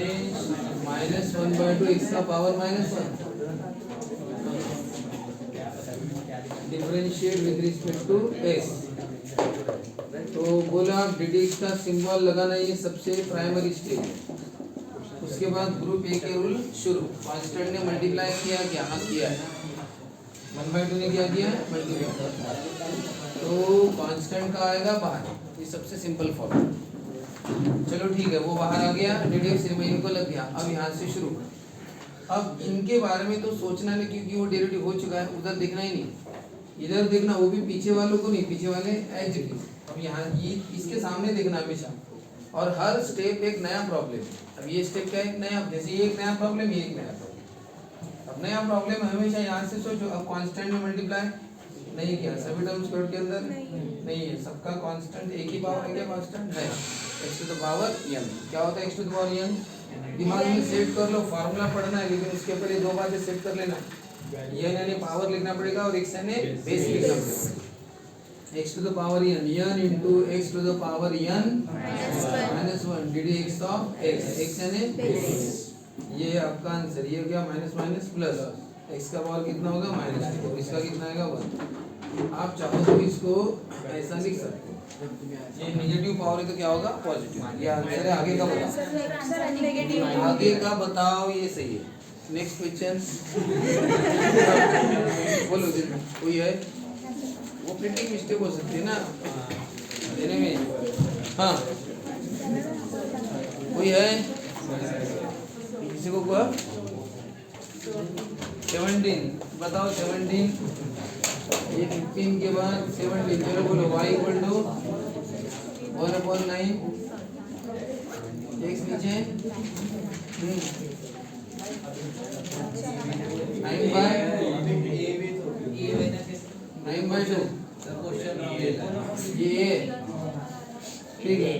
-1/2 x का power -1 differentiate with respect to s। तो बोला आप ddx का सिंबल लगाना, ये सबसे प्राइमरी स्टेज है। उसके बाद ग्रुप ए के रूल शुरू। कांस्टेंट ने मल्टीप्लाई किया क्या? हाँ किया है। 1/2 ने क्या किया? मल्टीप्लाई। तो कांस्टेंट का आएगा बाहर, ये सबसे सिंपल फॉर्म। चलो ठीक है, वो बाहर आ गया, ddx रिमेनिंग को लग गया। अब यहाँ से शुरू। अब इनके बारे में तो सोचना नहीं, क्योंकि वो डेरिवेटिव हो चुका है, उधर देखना ही नहीं। इधर देखना, वो भी पीछे वालों को नहीं, पीछे वाले एज इट इज। अब यहाँ ये इसके सामने देखना हमेशा, और हर स्टेप एक नया प्रॉब्लम। अब ये स्टेप का एक नया, जैसे ये एक नया प्रॉब्लम, ये एक नया प्रॉब्लम। अब नया प्रॉब्लम हमेशा यहाँ से सोचो। अब कांस्टेंट में मल्टीप्लाई नहीं किया, सभी टर्म्स स्क्वायर के अंदर नहीं है, सबका कांस्टेंट एक ही पावर है क्या? कांस्टेंट है x to the power n। क्या होता है x to the power n? दिमाग में सेट कर लो, फार्मूला पढ़ना है, लेकिन उसके ऊपर ये दो बातें सेट कर लेना। n यानी पावर लिखना पड़ेगा और x यानी बेस लिखना पड़ेगा। x to the power n, n into x to the power n -1 ddx of x यानी बेस। ये आपका आंसर। ये क्या? माइनस माइनस प्लस, x का पावर कितना होगा? -2। इसका कितना आएगा? 1। आप चाहो तो इसको ऐसा लिख सकते हो, ये नेगेटिव पावर है तो क्या होगा? पॉजिटिव। ये आंसर है। आगे का बताओ, आगे का बताओ, ये सही है। नेक्स्ट क्वेश्चन बोलो। कोई है? वो प्रिंटिंग मिस्टेक हो सकती है ना देने में। हाँ, कोई है? किसी को कहा 17 बताओ। 17 ये 15 के बाद 17। चलो बोलो। y इक्वल टू 1/9 x नीचे 9/2 ये ठीक है।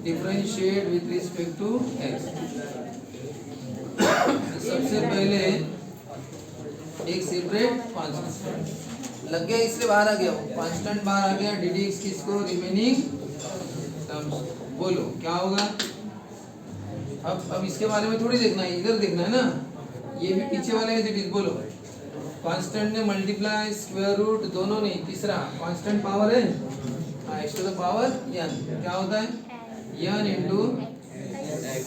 Differentiate with respect to x। सबसे पहले एक सेपरेट कांस्टेंट लग गया, इसलिए बाहर आ गया। कांस्टेंट बाहर आ गया, ddx किसको? Remaining terms. बोलो क्या होगा? अब इसके बारे में थोड़ी देखना है, इधर देखना है ना। ये भी पीछे वाले है ddx। बोलो कांस्टेंट ने मल्टीप्लाई, स्क्वायर रूट दोनों नहीं, तीसरा कांस्टेंट पावर है x to the power n। क्या होता है? n into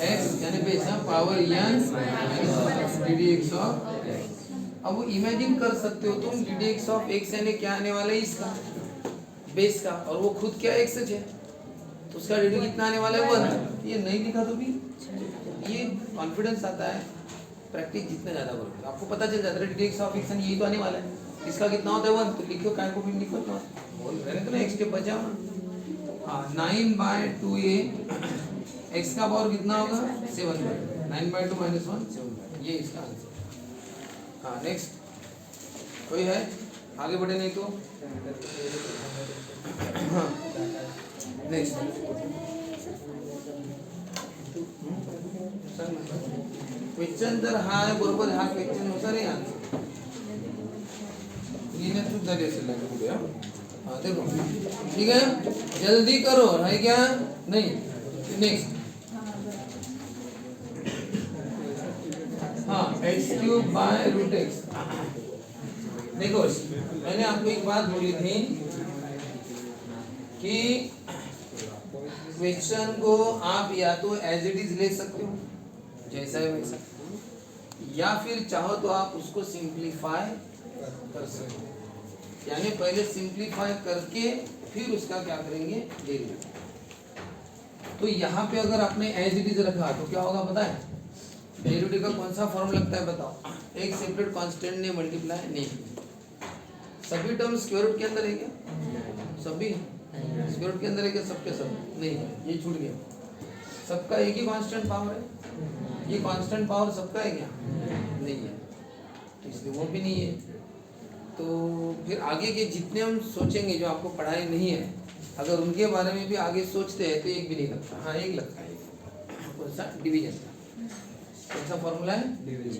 x यानी base power n ddx of. अब वो इमेजिन कर सकते हो तुम, ddx ऑफ x यानी क्या आने वाला है? इसका बेस का, और वो खुद क्या x है, तो उसका ddx कितना आने वाला है? 1। ये नहीं लिखा तो भी ये कॉन्फिडेंस आता है। प्रैक्टिस जितना ज़्यादा करोगे आपको पता चल जाता है ddx ऑफ x यही तो आने वाला है। इसका कितना होता है? 1। तो लिखो, काय को भी लिखो तो मैंने तो ना एक स्टेप बचा ना। हाँ, 9/2a x का पावर कितना होगा? 7। 9/2 -1 7। ये इसका आंसर। हाँ, नेक्स्ट कोई है? आगे बढ़े नहीं तो हाँ नेक्स्ट क्वेश्चन जर हा आहे बरोबर, हा क्वेश्चन नुसार आहे आन्सर लिहिण्यात चूक झाली असेल ना पुढे। हाँ देखो ठीक है, जल्दी करो है क्या? नहीं नेक्स्ट। हाँ x³/√x। देखो मैंने आपको एक बात बोली थी कि क्वेश्चन को आप या तो एज इट इज ले सकते हो जैसा है वैसा, या फिर चाहो तो आप उसको सिंप्लीफाई कर सकते हो। यानी पहले सिंप्लीफाई करके फिर उसका क्या करेंगे? डेरिवेटिव। तो यहाँ पे अगर आपने एज इट इज रखा तो क्या होगा पता है? डेरिवेटिव का कौन सा फॉर्म लगता है बताओ? एक सेपरेट कांस्टेंट ने मल्टीप्लाई नहीं किया, सभी टर्म स्क्वायर रूट के अंदर है क्या? सभी स्क्वायर रूट के अंदर है क्या? सबके सब नहीं, ये छूट गया। सबका एक ही कांस्टेंट पावर है, ये कांस्टेंट पावर सबका है क्या? नहीं है, तो इसलिए वो भी नहीं है। तो फिर आगे के जितने हम सोचेंगे जो आपको पढ़ाई नहीं है, अगर उनके बारे में भी आगे सोचते हैं तो एक भी नहीं लगता। हाँ एक लगता है, कौन सा? डिवीजन का। कौन सा फॉर्मूला है?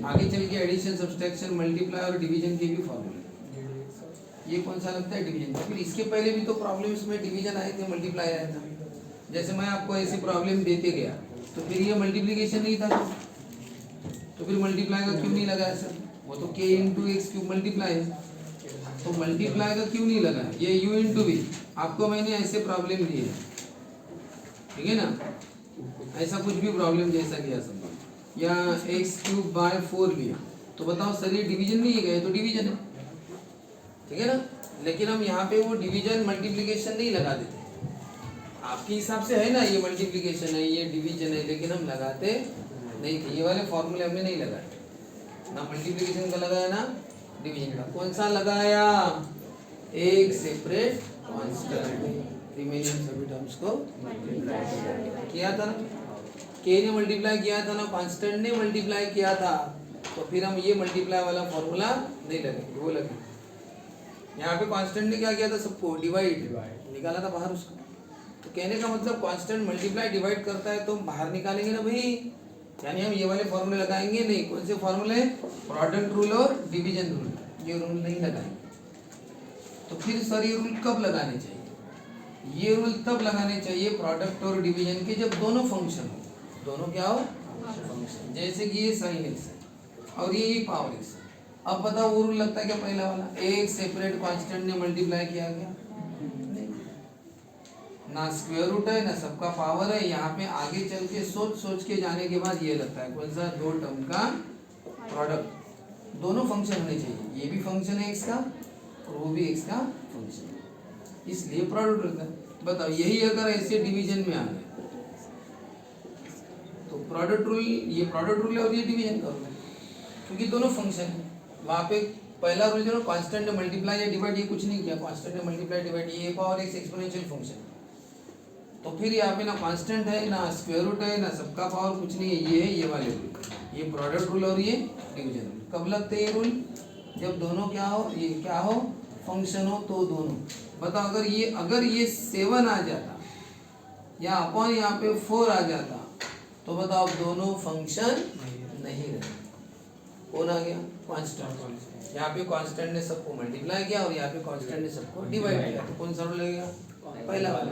आगे चल के एडिशन, सब्सट्रैक्शन, मल्टीप्लाई और डिवीजन के भी फॉर्मूले। ये कौन सा लगता है? डिवीजन का। फिर इसके पहले भी तो प्रॉब्लम्स में डिवीजन आए थे, मल्टीप्लाई आया था। जैसे मैं आपको ऐसी प्रॉब्लम देते गया तो फिर ये मल्टीप्लीकेशन नहीं था, तो फिर मल्टीप्लाई का क्यों नहीं लगाया सर? वो तो k into x cube multiply है, तो मल्टीप्लाई का क्यों नहीं लगा? ये u इंटू वी, आपको मैंने ऐसे प्रॉब्लम दी है, ठीक है ना, ऐसा कुछ भी प्रॉब्लम जैसा किया समझो, या एक्स क्यूब बाय 4 लिया, तो बताओ सर ये डिवीजन नहीं है, तो डिवीजन है, ठीक है ना। लेकिन हम यहाँ पे वो डिवीजन मल्टीप्लिकेशन नहीं लगा देते, आपके हिसाब से है ना ये मल्टीप्लिकेशन है ये डिवीजन है, लेकिन हम लगाते नहीं थे, ये वाले फॉर्मूले हमने नहीं लगाए, ना मल्टीप्लिकेशन का लगाया ना डिवीजन का। कौन सा लगाया? एक सेपरेट कांस्टेंट, रिमेनिंग सभी टर्म्स को किया था ना, के ने मल्टीप्लाई किया था ना, कांस्टेंट ने मल्टीप्लाई किया था, तो फिर हम ये मल्टीप्लाई वाला फॉर्मूला नहीं लगेंगे, वो लगेंगे। यहाँ पे कांस्टेंट ने क्या किया था? सबको डिवाइड निकाला था बाहर उसको, तो कहने का मतलब कांस्टेंट मल्टीप्लाई डिवाइड करता है तो बाहर निकालेंगे ना भाई, यानी हम ये वाले फॉर्मूले लगाएंगे नहीं। कौन से फॉर्मूले? प्रोडक्ट रूल और डिवीजन रूल, ये रूल नहीं लगाएंगे। तो फिर सर ये रूल कब लगाने चाहिए? ये रूल तब लगाने चाहिए प्रोडक्ट और डिवीजन के जब दोनों फंक्शन हो, दोनों क्या हो? फंक्शन। जैसे कि ये साइन एक्स है और ये पावर एक्स है। अब बताओ वो रूल लगता है क्या पहला वाला? एक सेपरेट कांस्टेंट ने मल्टीप्लाई किया गया, ना स्क्वायर रूट है ना सबका पावर है। यहाँ पे आगे चल के सोच के जाने के बाद ये लगता है कौन सा? दो टर्म का प्रोडक्ट, दोनों फंक्शन होने चाहिए, ये भी फंक्शन है एक्स का और वो भी एक्स का फंक्शन है, इसलिए प्रोडक्ट होता है। बताओ यही अगर ऐसे डिवीजन में आ गए तो प्रोडक्ट रूल, ये प्रोडक्ट रूल है और ये डिवीजन का रूल है, क्योंकि दोनों फंक्शन है। वहाँ पे पहला रूल जो कांस्टेंट ने मल्टीप्लाई या डिवाइड, ये कुछ नहीं किया, कांस्टेंट ने मल्टीप्लाई डिवाइड, ये पावर एक्स एक्सपोनेंशियल फंक्शन, तो फिर यहाँ पे ना कांस्टेंट है ना स्क्वायर रूट है ना सबका पावर, कुछ नहीं है, ये है ये वाले रूल, ये प्रोडक्ट रूल और ये डिवीजन रूल। कब लगते हैं ये रूल? जब दोनों क्या हो, ये क्या हो? फंक्शन हो, तो दोनों। बताओ अगर ये 7 आ जाता या अपॉन यहाँ पे 4 आ जाता, तो बताओ दोनों फंक्शन नहीं रहे। कौन आ गया? कांस्टेंट। यहाँ पे कांस्टेंट ने सबको मल्टीप्लाई किया और यहाँ पे कांस्टेंट ने सबको डिवाइड किया, तो कौन सा रूल लगेगा? पहला वाला,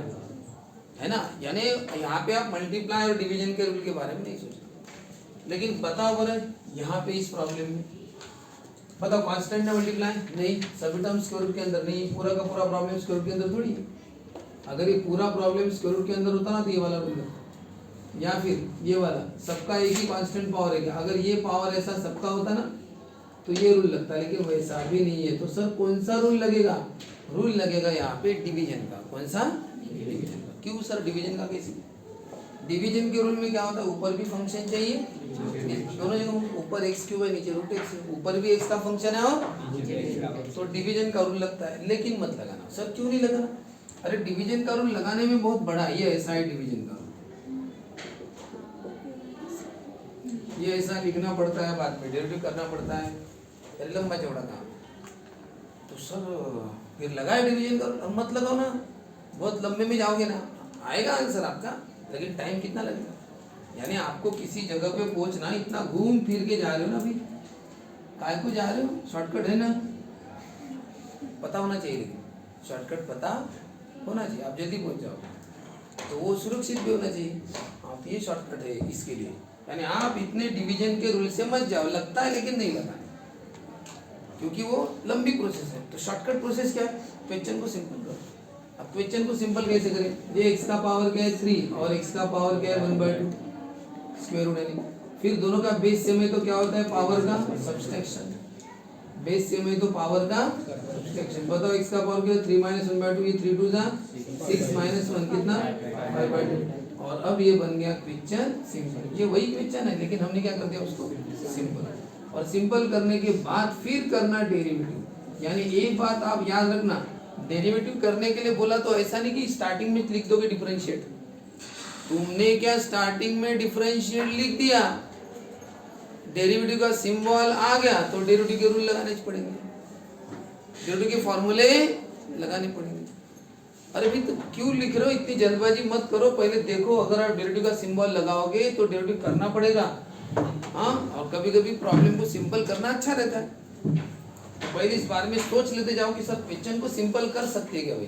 है ना। यानी यहाँ पे आप मल्टीप्लाई और डिवीजन के रूल के बारे में नहीं सोचते। लेकिन बताओ बरं यहाँ पे इस प्रॉब्लम में बताओ कांस्टेंट ने मल्टीप्लाई नहीं, सभी टर्म स्क्वायर रूट के अंदर नहीं, पूरा का पूरा प्रॉब्लम स्क्वायर रूट के अंदर थोड़ी है। अगर ये पूरा प्रॉब्लम स्क्वायर रूट के अंदर होता ना तो ये वाला रूल लगता, या फिर ये वाला सबका एक ही कांस्टेंट पावर है क्या, अगर ये पावर ऐसा सबका होता ना तो ये रूल लगता, लेकिन वैसा भी नहीं है। तो सर कौन सा रूल लगेगा? रूल लगेगा यहाँ पे डिवीजन का। कौन सा? डिवीजन का। क्यों सर डिवीजन का? कैसे? डिवीजन के रूल में क्या होता है? ऊपर भी फंक्शन चाहिए, दोनों जगह ऊपर एक्स क्यूब है नीचे रूट एक्स है, ऊपर भी एक्स का फंक्शन है और तो डिवीजन का रूल लगता है। लेकिन मत लगाना सर, क्यों नहीं लगाना? अरे डिवीजन का रूल लगाने में बहुत बड़ा ये ऐसा है, डिवीजन का ये ऐसा लिखना पड़ता है, बाद में डेरिवेटिव करना पड़ता है, फिर लंबा चौड़ा काम। तो सर फिर लगाए डिवीजन का रूल, मत लगाओ ना, बहुत लंबे में जाओगे ना, आएगा आंसर आपका, लेकिन टाइम कितना लगेगा? यानी आपको किसी जगह पे पहुंचना, इतना घूम फिर के जा रहे हो ना भाई, काय को जा रहे हो? शॉर्टकट है ना, पता होना चाहिए, लेकिन शॉर्टकट पता होना चाहिए, आप जल्दी पहुंच जाओगे, तो वो सुरक्षित भी होना चाहिए। हाँ तो ये शॉर्टकट है इसके लिए, यानी आप इतने डिवीजन के रूल से मत जाओ, लगता है लेकिन नहीं लगाना, क्योंकि वो लंबी प्रोसेस है। तो शॉर्टकट प्रोसेस क्या है? क्वेश्चन को सिंपल करो। अब क्वेश्चन को सिंपल कैसे करें? ये x का पावर क्या है? 3 और x का पावर क्या है? 1/2 स्क्वायर रूट है। फिर दोनों का बेस सेम है तो क्या होता है? पावर का सब्सट्रैक्शन। बेस सेम है तो पावर का सब्सट्रैक्शन। बताओ x का पावर क्या है? 3 - 1/2, ये 3 2 6 - 1 कितना? 5/2। और अब ये बन गया क्वेश्चन सिंपल। ये वही क्वेश्चन है, लेकिन हमने क्या कर दिया उसको सिंपल। और सिंपल करने के बाद फिर करना डेरिवेटिव। यानी एक बात आप याद रखना, डेरिवेटिव करने के लिए बोला तो ऐसा नहीं कि स्टार्टिंग में लिख दोगे डिफरेंशिएट। तुमने क्या स्टार्टिंग में डिफरेंशिएट लिख दिया, डेरिवेटिव का सिंबल आ गया तो डेरिवेटिव के रूल लगाने पड़ेंगे, डेरिवेटिव के फॉर्मूले लगाने पड़ेंगे। अरे भाई तो क्यों लिख रहे हो? इतनी जल्दबाजी मत करो, पहले देखो। अगर आप डेरिवेटिव का सिंबल लगाओगे तो डेरिवेटिव करना पड़ेगा। हाँ, और कभी कभी प्रॉब्लम को सिंपल करना अच्छा रहता है। पहले इस बारे में सोच लेते जाओ कि सर क्वेश्चन को सिंपल कर सकते हैं क्या भाई?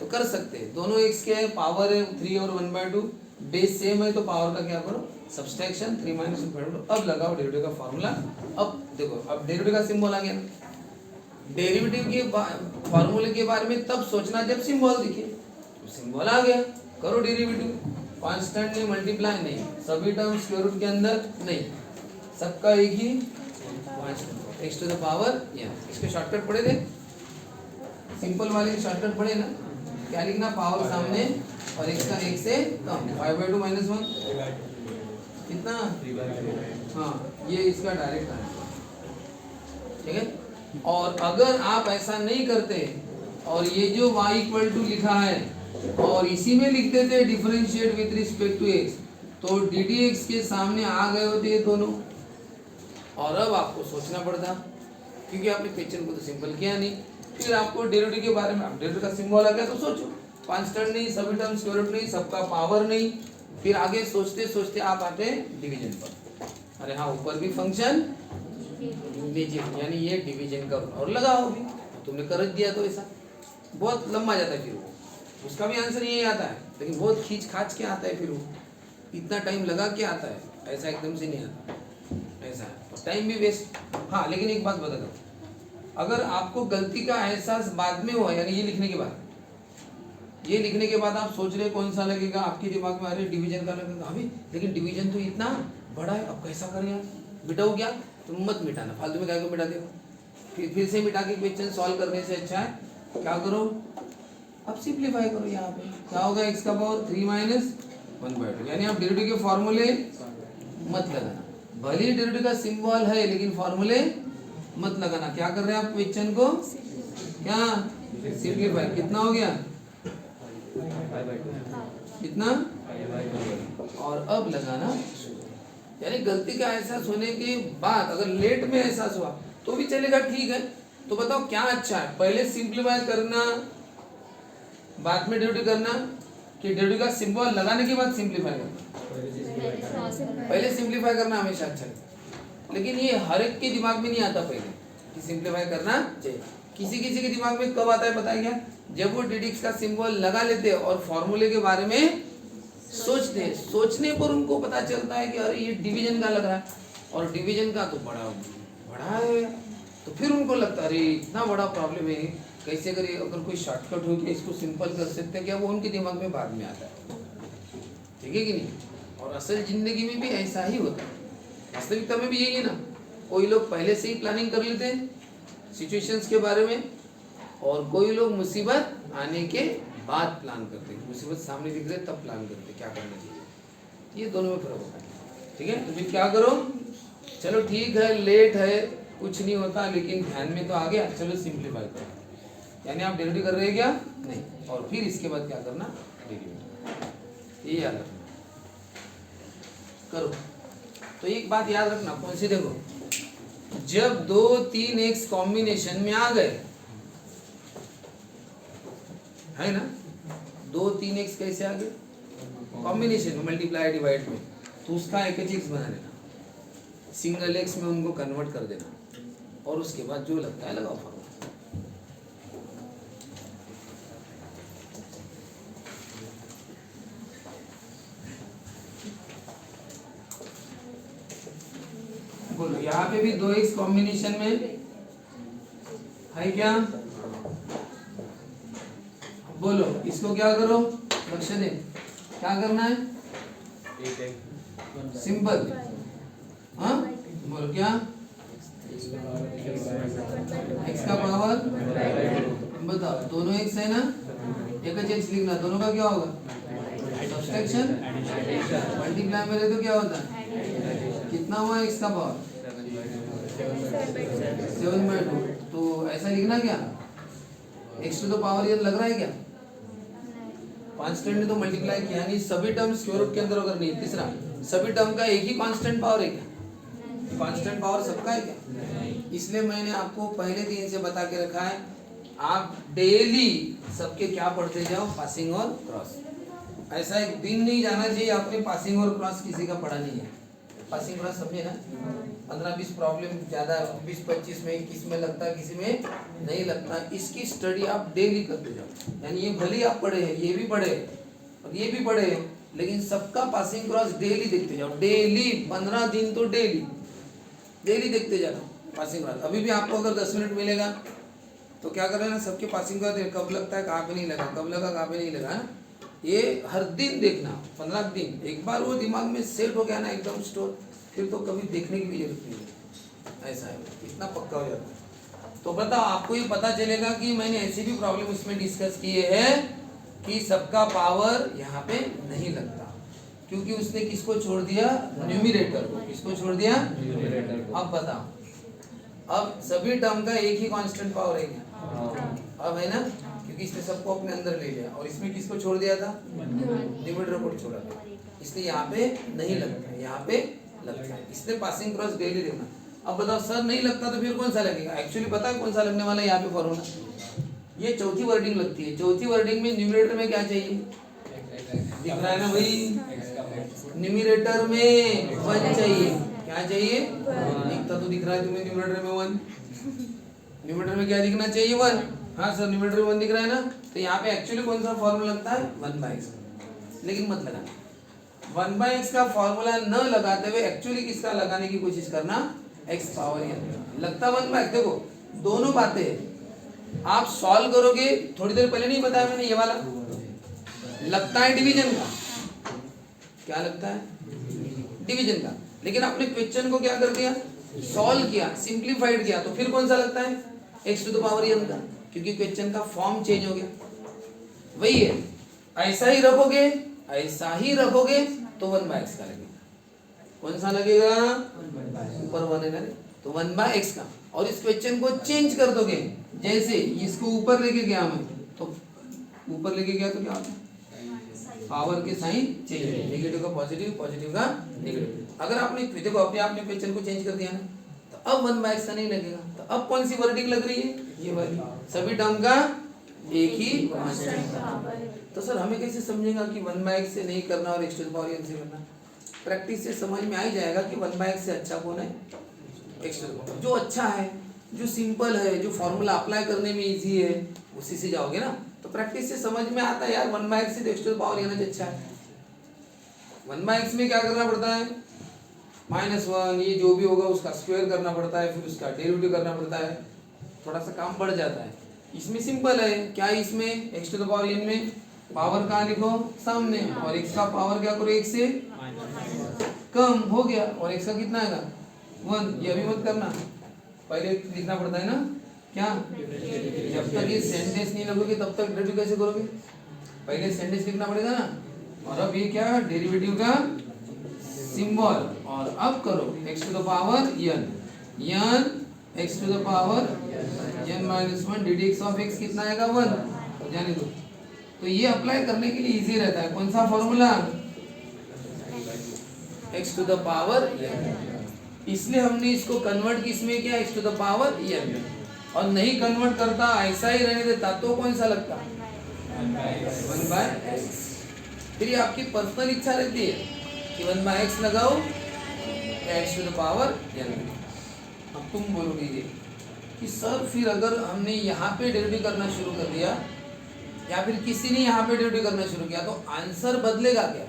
तो कर सकते हैं। दोनों एक्स के है, पावर है 3 और 1/2, बेस सेम है तो पावर का क्या करो सब्सट्रैक्शन 3 माइनस इनफिनिटी। अब लगाओ डेरिवेटिव का फॉर्मूला। अब देखो, अब डेरिवेटिव का सिंबल आ गया ना। डेरिवेटिव के फॉर्मूले के बारे में तब सोचना जब सिंबल दिखे। तो सिंबल आ गया, करो डेरिवेटिव। कांस्टेंट नहीं, मल्टीप्लाई नहीं, सभी टर्म स्क्वायर रूट के अंदर नहीं, सबका एक ही constant x to the power n। इसके शॉर्टकट पढ़े थे, सिंपल वाले के शॉर्टकट पढ़े ना। क्या लिखना, पावर सामने और x का 1 से कम, 5/2 माइनस 1 कितना, हाँ ये इसका डायरेक्ट आंसर, ठीक है। और अगर आप ऐसा नहीं करते और ये जो y इक्वल टू लिखा है और इसी में लिख देते differentiate with respect to x, तो डी डी एक्स के सामने आ गए होते ये दोनों, और अब आपको सोचना पड़ता क्योंकि आपने क्वेश्चन को तो सिंपल किया नहीं। फिर आपको डेरिवेटिव के बारे में, डेरिवेटिव का सिंबल आ गया तो सोचो, कांस्टेंट नहीं, सभी टर्म स्क्वायर रूट नहीं, सबका पावर नहीं। फिर आगे सोचते सोचते आप आते डिवीजन पर। अरे हाँ, ऊपर भी फंक्शन नीचे, यानी ये डिवीजन का और लगाओ भी, तुमने कर दिया तो ऐसा बहुत लंबा जाता है। फिर वो उसका भी आंसर यही आता है, लेकिन बहुत खींच खाच के आता है, फिर वो इतना टाइम लगा के आता है, ऐसा एकदम से नहीं आता, ऐसा है और टाइम भी वेस्ट। हाँ लेकिन एक बात बता दो, अगर आपको गलती का एहसास बाद में हुआ, यानी ये लिखने के बाद, ये लिखने के बाद आप सोच रहे कौन सा लगेगा, आपके दिमाग में अरे डिवीजन का लगेगा, अभी लेकिन डिवीजन तो इतना बड़ा है, अब कैसा करें यार, मिटाओ क्या, तुम मत मिटाना, फालतू में क्या को मिटा दो। फिर से मिटा के क्वेश्चन सॉल्व करने से अच्छा है क्या करो, अब सिंप्लीफाई करो। यहाँ पे क्या होगा, x का पावर 3 माइनस 1/2, यानी आप डेरिवेटिव के फॉर्मूले मत लगाना, भले ही डेरिवेटिव का सिंबल है लेकिन फॉर्मूले मत लगाना। क्या कर रहे हैं आप, क्वेश्चन को क्या सिंप्लीफाई, कितना हो गया, कितना, और अब लगाना। यानी गलती का एहसास होने के बाद अगर लेट में एहसास हुआ तो भी चलेगा, ठीक है। तो बताओ क्या अच्छा है, पहले सिंप्लीफाई करना बाद में डेरिवेटिव करना, कि डेरिवेटिव का सिंबल लगाने के बाद सिंप्लीफाई करना? पहले सिंप्लीफाई करना हमेशा अच्छा है, लेकिन ये हर एक के दिमाग में नहीं आता पहले कि सिंप्लीफाई करना चाहिए। किसी किसी के दिमाग में कब आता है पता है क्या, जब वो डी का सिंबल लगा लेते हैं और फॉर्मूले के बारे में सोचते हैं, सोचने पर उनको पता चलता है कि अरे ये डिवीजन का लग रहा है और डिवीजन का तो बड़ा है, तो फिर उनको लगता है अरे इतना बड़ा प्रॉब्लम है, कैसे करिए, अगर कोई शॉर्टकट हो कि इसको सिंपल कर सकते हैं क्या, वो उनके दिमाग में बाद में आता है, ठीक है कि नहीं। और असल जिंदगी में भी ऐसा ही होता है, वास्तविकता में भी यही है ना। कोई लोग पहले से ही प्लानिंग कर लेते हैं सिचुएशंस के बारे में, और कोई लोग मुसीबत आने के बाद प्लान करते हैं, मुसीबत सामने दिख रहे तब प्लान करते हैं क्या करना चाहिए। ये दोनों में फर्क होता है, ठीक है। तो फिर क्या करो, चलो ठीक है लेट है कुछ नहीं होता, लेकिन ध्यान में तो आ गया, चलो सिंप्लीफाई करो। यानी आप डेरिवेटिव कर रहे हैं क्या, नहीं, और फिर इसके बाद क्या करना, डेरिवेटिव, ये याद रखना करो। तो एक बात याद रखना, कौन सी, देखो जब 2 3 x कॉम्बिनेशन में आ गए है ना, 2 3 x कैसे आ गए, कॉम्बिनेशन में, मल्टीप्लाई डिवाइड में, तो उसका एक x बना लेना, सिंगल x में उनको कन्वर्ट कर देना, और उसके बाद जो लगता है लगाओ फॉर्मूला। बोलो, यहाँ पे भी 2x कॉम्बिनेशन में है क्या, बोलो इसको क्या करो, लक्ष्य दे, क्या करना है, सिंपल, हाँ बोलो क्या, x का पावर, बताओ दोनों x है ना, एक x लिखना, दोनों का क्या होगा, सब्सट्रैक्शन, मल्टीप्लाई में तो क्या होता है, कितना हुआ x का पावर 7/2, तो ऐसा लिखना क्या, x टू द पावर ये लग रहा है क्या, कांस्टेंट ने तो मल्टीप्लाई किया नहीं, सभी टर्म स्क्वायर रूट के अंदर अगर नहीं, तीसरा सभी टर्म का एक ही कांस्टेंट पावर है क्या, कांस्टेंट पावर सबका है क्या, इसलिए मैंने आपको पहले दिन से बता के रखा है, आप डेली सबके क्या पढ़ते जाओ, पासिंग और क्रॉस। ऐसा एक दिन नहीं जाना चाहिए आपने पासिंग और क्रॉस किसी का पढ़ा नहीं है, पासिंग क्रॉस समझे ना, 15-20 प्रॉब्लम ज़्यादा 20-25 में 21 में लगता है, किसी में नहीं लगता, इसकी स्टडी आप डेली करते जाओ। यानी ये भले आप पढ़े हैं, ये भी पढ़े और ये भी पढ़े, लेकिन सबका पासिंग क्रॉस डेली देखते जाओ, डेली 15 दिन तो डेली देखते जाना पासिंग क्रॉस। अभी भी आपको अगर 10 मिनट मिलेगा तो क्या कर रहे हैं ना, सबके पासिंग क्रॉस कब लगता है, कहाँ पे नहीं लगा, कब लगा कहाँ पे नहीं लगा, ये हर दिन देखना 15 दिन। एक बार वो दिमाग में सेट हो गया ना एकदम स्टोर, फिर तो कभी देखने की भी जरूरत नहीं है। ऐसा है, इतना पक्का हो जाता है। तो बताओ, आपको ये पता चलेगा कि मैंने ऐसी भी प्रॉब्लम इसमें डिस्कस किए हैं कि सबका पावर यहाँ पे नहीं लगता, क्योंकि उसने किसको छोड़ दिया, न्यूमरेटर को। किसको छोड़ दिया, न्यूमरेटर को। अब बताओ, अब सभी टर्म का एक ही कांस्टेंट पावर है क्या, अब है ना, क्योंकि इसने सबको अपने अंदर ले लिया। और इसमें किसको छोड़ दिया था, न्यूमरेटर को छोड़ा था, इसलिए यहाँ पे नहीं लगता है, यहाँ पे लगता है। इसलिए पासिंग क्रॉस डेली देखना। अब बताओ सर नहीं लगता तो फिर कौन सा लगेगा, एक्चुअली पता है कौन सा लगने वाला है यहाँ पे फॉर्मूला, ये चौथी वर्डिंग लगती है। चौथी वर्डिंग में न्यूमरेटर में क्या चाहिए, दिख रहा है ना भाई, न्यूमरेटर में 1 चाहिए। क्या चाहिए, दिखता तो दिख रहा है तुम्हें न्यूमरेटर में 1, न्यूमरेटर में क्या दिखना चाहिए 1। हाँ सर न्यूमरेटर में 1 दिख रहा है ना, तो यहाँ पे एक्चुअली कौन सा फॉर्मूला लगता है, 1/x। लेकिन मत लगाना 1/x का फॉर्मूला न लगाते हुए एक्चुअली किसका लगाने की कोशिश करना, x पावर n लगता 1/x। देखो दोनों बातें आप सॉल्व करोगे, थोड़ी देर पहले नहीं बताया मैंने, ये वाला लगता है डिवीजन का, क्या लगता है, डिवीजन का। लेकिन आपने क्वेश्चन को क्या कर दिया, सॉल्व किया, सिंप्लीफाइड किया, तो फिर कौन सा लगता है, x to the power n का, क्योंकि क्वेश्चन का फॉर्म चेंज हो गया। वही है, ऐसा ही रखोगे तो 1/x का लगेगा। कौन सा लगेगा, ऊपर 1 है ना, तो 1/x का। और इस क्वेश्चन को चेंज कर दोगे, जैसे इसको ऊपर लेके गया मैं, तो ऊपर लेके गया तो क्या होता है, पावर के साइन चेंज, नेगेटिव का पॉजिटिव, पॉजिटिव का नेगेटिव। अगर आपने देखो अपने आपने क्वेश्चन को चेंज कर दिया ना, तो अब 1/x का नहीं लगेगा। तो अब कौन सी वर्डिंग लग रही है, ये वाली, सभी टर्म का एक ही कांस्टेंट। तो सर हमें कैसे समझेगा कि 1/x से नहीं करना और x to the power n से करना, प्रैक्टिस से समझ में आ ही जाएगा कि 1/x से अच्छा कौन है, x टू द पावर। जो अच्छा है, जो सिंपल है, जो फॉर्मूला अप्लाई करने में इजी है, उसी से जाओगे ना। तो प्रैक्टिस से समझ में आता है यार 1/x से x to the power n अच्छा है। 1/x में क्या करना पड़ता है, -1, ये जो भी होगा उसका स्क्वायर करना पड़ता है, फिर उसका डेरिवेटिव करना पड़ता है, थोड़ा सा काम बढ़ जाता है। इसमें सिंपल है, क्या इसमें x to the power n में पावर कहाँ लिखो, सामने, और x का पावर क्या करो, 1 से कम हो गया, और x का कितना आएगा 1। ये अभी मत करना, पहले लिखना पड़ता है ना, क्या, जब तक ये सेंटेंस नहीं लगोगे तब तक डेरिवेटिव कैसे करोगे, पहले सेंटेंस लिखना पड़ेगा ना। और अब ये क्या है, डेरिवेटिव का सिंबल, और अब करो x to the power n, x to the power n-1 ddx of x कितना आएगा 1, जाने दो। तो ये अप्लाई करने के लिए इजी रहता है, कौन सा formula, x to the power n। इसलिए हमने इसको कन्वर्ट किसमें किया, x to the power n। और नहीं कन्वर्ट करता, ऐसा ही रहने देता, तो कौन सा लगता, 1/x। फिर ये आपकी पर्सनल इच्छा रहती है कि 1/x लगाओ या x to the power n। अब तुम बोलोगे ये कि सर फिर अगर हमने यहाँ पे डेरिवेटिव करना शुरू कर दिया, या फिर किसी ने यहाँ पे डेरिवेटिव करना शुरू किया, तो आंसर बदलेगा क्या,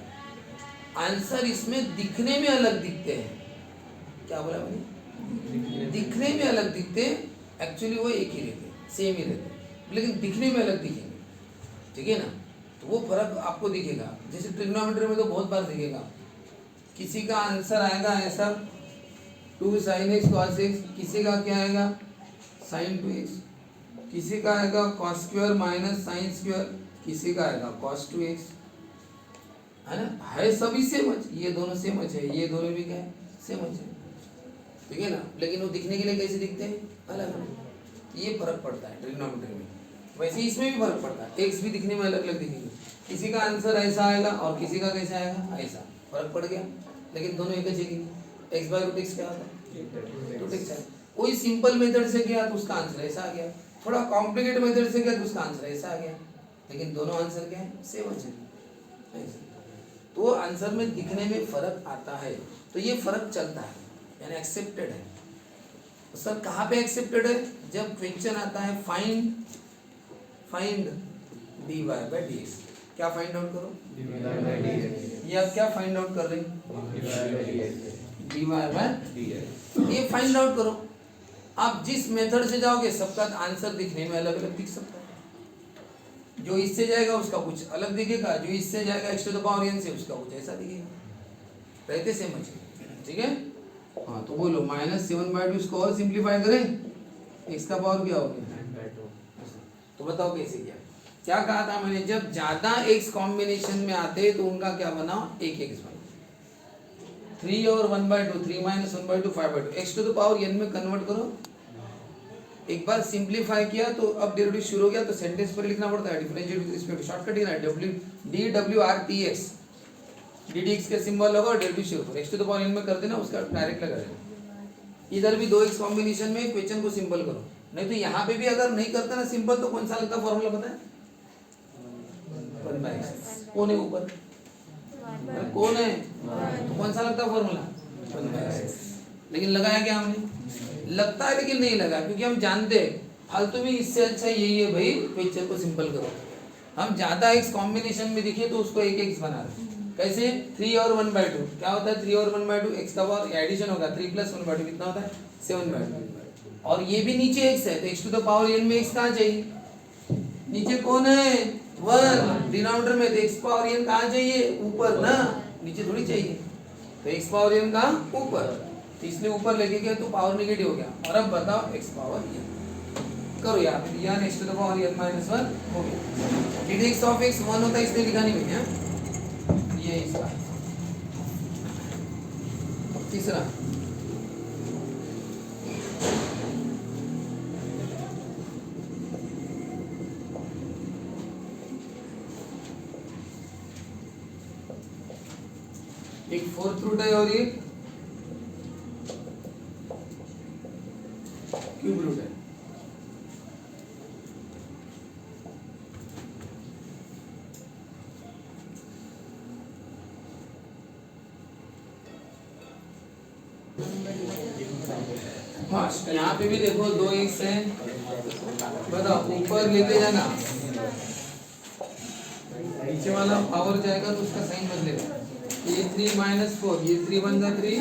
आंसर इसमें दिखने में अलग दिखते हैं। क्या बोला मैंने, दिखने में अलग दिखते, एक्चुअली वो एक ही रहते, सेम ही रहते, लेकिन दिखने में अलग दिखेंगे, ठीक है ना। तो वो फर्क आपको दिखेगा, जैसे ट्रिग्नोमेट्री में तो बहुत बार दिखेगा, किसी का आंसर आएगा ऐसा 2 sin x cos x, किसी का क्या आएगा sin 2x, किसी का आएगा cos square minus sin square, किसी का आएगा cos 2x, है ना, है सभी सेम है, ये दोनों सेम है, ये दोनों भी क्या है, सेम है, ठीक है ना। लेकिन वो दिखने के लिए कैसे दिखते हैं, अलग अलग, ये फर्क पड़ता है ट्रिग्नोमेट्री में। वैसे इसमें भी फर्क पड़ता है, एक्स भी दिखने में अलग अलग दिखेंगे, किसी का आंसर ऐसा आएगा और किसी का कैसा आएगा, ऐसा फर्क पड़ गया, लेकिन दोनों एक ही x/√x क्या होता है, √x है। कोई सिंपल मेथड से किया तो उसका आंसर ऐसा आ गया, थोड़ा कॉम्प्लिकेटेड मेथड से किया तो उसका आंसर ऐसा आ गया, लेकिन दोनों आंसर क्या है, सेम है। तो आंसर में दिखने में फर्क आता है, तो ये फर्क चलता है, यानी एक्सेप्टेड है। तो सर कहाँ पे एक्सेप्टेड है, जब क्वेश्चन आता है फाइंड dy/dx, क्या फाइंड आउट करो? ये आप क्या फाइंड आउट कर रहे हैं? dy by dx। ये फाइंड आउट करो। आप जिस मेथड से जाओगे सबका आंसर दिखने में अलग अलग दिख सकता है। जो इससे जाएगा उसका कुछ अलग दिखेगा, जो इससे जाएगा x to the power n से उसका कुछ ऐसा दिखेगा। रहते सेम अच्छे, ठीक है। हाँ तो बोलो -7/2 इसको और सिंप्लीफाई करें, x का पावर क्या हो गया? तो बताओ कैसे किया? क्या कहा था मैंने? जब ज्यादा x कॉम्बिनेशन में आते तो उनका क्या बनाओ? एक x बनाओ। 3 और 1/2, 3 - 1/2 5/2, x to the power n में कन्वर्ट करो। एक बार सिंप्लीफाई किया तो अब डेरिवेटिव शुरू हो गया तो सेंटेंस पर लिखना पड़ता है differentiate with respect to, shortcut ही ना dwrtx, ddx के सिंबल होगा और डेरिवेटिव शुरू करो, x to the power n में कर देना, उसका डायरेक्ट लगा देना। इधर भी 2x कॉम्बिनेशन में क्वेश्चन को सिंपल करो, नहीं तो यहाँ पे भी अगर नहीं करते ना सिंपल तो कौन सा लगता फॉर्मूला पता है? 1/x। कौन है ऊपर? कौन है? तो कौन सा लगता फॉर्मूला? 1/x। लेकिन लगाया क्या हमने? लगता है लेकिन नहीं लगा, क्योंकि हम जानते हैं फालतू में इससे अच्छा यही है भाई, पिक्चर को सिंपल करो। हम ज्यादा x कॉम्बिनेशन में दिखे तो उसको एक x बना रहे। कैसे? 3 और 1/2 क्या होता है? 3 और 1/2 x का पावर एडिशन होगा, 3 + 1/2 कितना होता है? 7/2। और ये भी नीचे x है तो x to the power n में x कहाँ चाहिए? नीचे कौन है? 1 डिनोमिनेटर में, तो x पावर n कहाँ चाहिए? ऊपर ना, नीचे थोड़ी चाहिए। तो x पावर n का ऊपर, इसलिए ऊपर लेके गए तो पावर नेगेटिव हो गया। और अब बताओ x पावर n करो यार, यहाँ x to the power n - 1 हो गया। dx ऑफ x 1 होता है इसलिए लिखा नहीं मैंने, ये इसका तीसरा। एक फोर्थ रूट है और एक क्यूब रूट है। यहाँ पे भी देखो 2x है, बताओ ऊपर लेते जाना, नीचे वाला पावर जाएगा तो उसका साइन बदलेगा। ये 3 - 4, ये 3 × 1 = 3,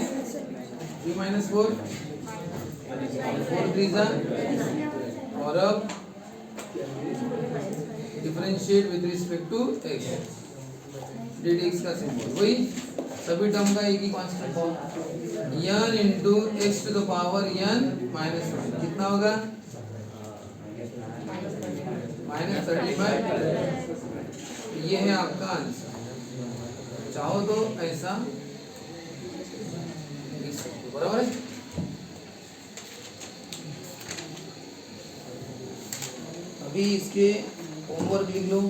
3 - 4 4 3 = और अब differentiate with respect to x, ddx का सिंबल वही, सभी टर्म का एक ही constant n into x to the power n - 1 कितना होगा? -35। ये है आपका आंसर। चाहो तो ऐसा लिख सकते हो, बराबर है। अभी इसके होमवर्क लिख लो।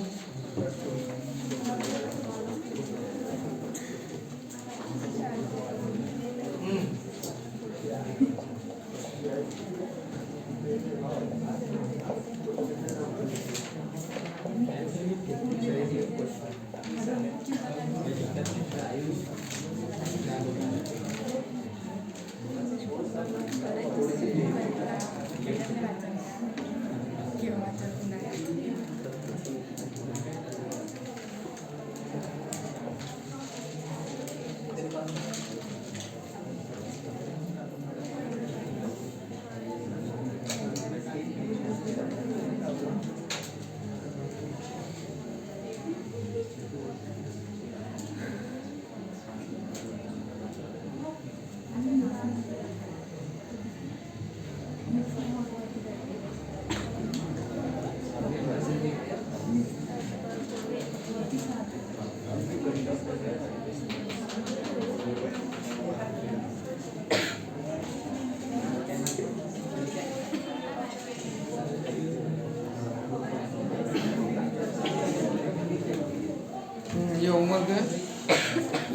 ये होमवर्क है,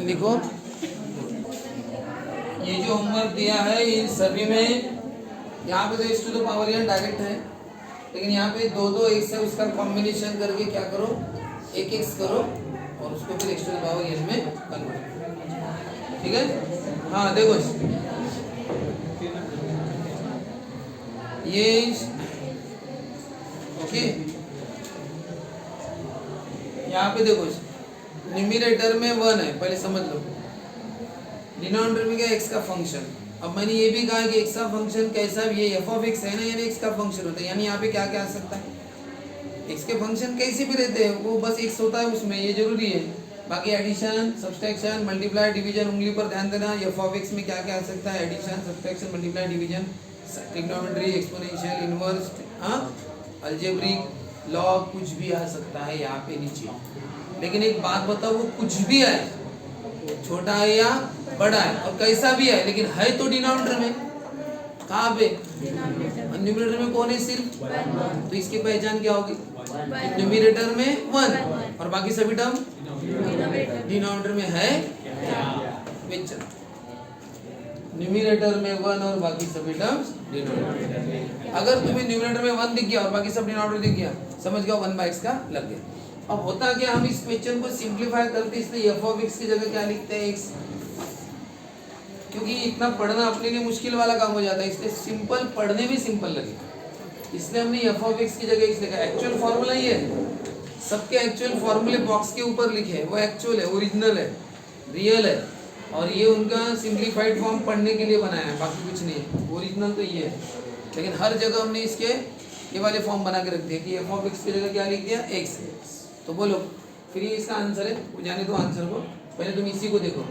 लिखो। ये जो होमवर्क दिया है इन सभी में, यहाँ पे तो x to the power n direct है, लेकिन यहाँ पे दो x है, उसका कॉम्बिनेशन करके क्या करो? एक x करो और उसको फिर x to the power n में कन्वर्ट, ठीक है। हाँ देखो ये ओके, यहाँ पे देखो न्यूमरेटर में 1 है, पहले समझ लो। डिनोमिनेटर में क्या है? x का फंक्शन। अब मैंने ये भी कहा कि x का फंक्शन कैसा भी, ये f ऑफ x है ना, यानी x का फंक्शन होता है। यानी यहाँ पे क्या क्या आ सकता है? x के फंक्शन कैसे भी रहते हैं, वो बस x होता है उसमें, ये जरूरी है। बाकी एडिशन, सब्सट्रैक्शन, मल्टीप्लाई, डिवीजन, उंगली पर ध्यान देना। f ऑफ x में क्या क्या आ सकता है? Addition, subtraction, multiply, division, trigonometry, exponential, inverse, algebraic, log, कुछ भी आ सकता है यहाँ पे नीचे। लेकिन एक बात बताओ, वो कुछ भी है, छोटा है या बड़ा है और कैसा भी है, लेकिन है तो डिनोमिनेटर में। कहाँ पे? न्यूमरेटर में कौन है? सिर्फ 1। तो इसकी पहचान क्या होगी? न्यूमरेटर में 1 और बाकी सभी टर्म डिनोमिनेटर में है। न्यूमरेटर में 1 और बाकी सभी टर्म्स डिनोमिनेटर। अगर तुम्हें न्यूमरेटर में 1 दिख गया और बाकी सब डिनोमिनेटर दिख गया, समझ गया 1/x का लग गया। अब होता क्या, हम इस क्वेश्चन को सिंपलीफाई करते, इसलिए f ऑफ x की जगह क्या लिखते हैं? x, क्योंकि इतना पढ़ना अपने लिए मुश्किल वाला काम हो जाता है, इसलिए सिंपल पढ़ने में सिंपल लगे, इसलिए हमने f ऑफ x की जगह x लिखा। एक्चुअल फॉर्मूला ये है, सबके एक्चुअल फॉर्मूले बॉक्स के ऊपर लिखे हैं, वो एक्चुअल है, ओरिजिनल है, रियल है, और ये उनका सिंपलीफाइड फॉर्म पढ़ने के लिए बनाया है, बाकी कुछ नहीं है। ओरिजिनल तो ये है, लेकिन हर जगह हमने इसके ये वाले फॉर्म बना के रख दिया कि f ऑफ x की जगह क्या लिख दिया? x। तो बोलो फिर ये इसका आंसर है, वो जाने दो आंसर को, पहले तुम इसी को देखो।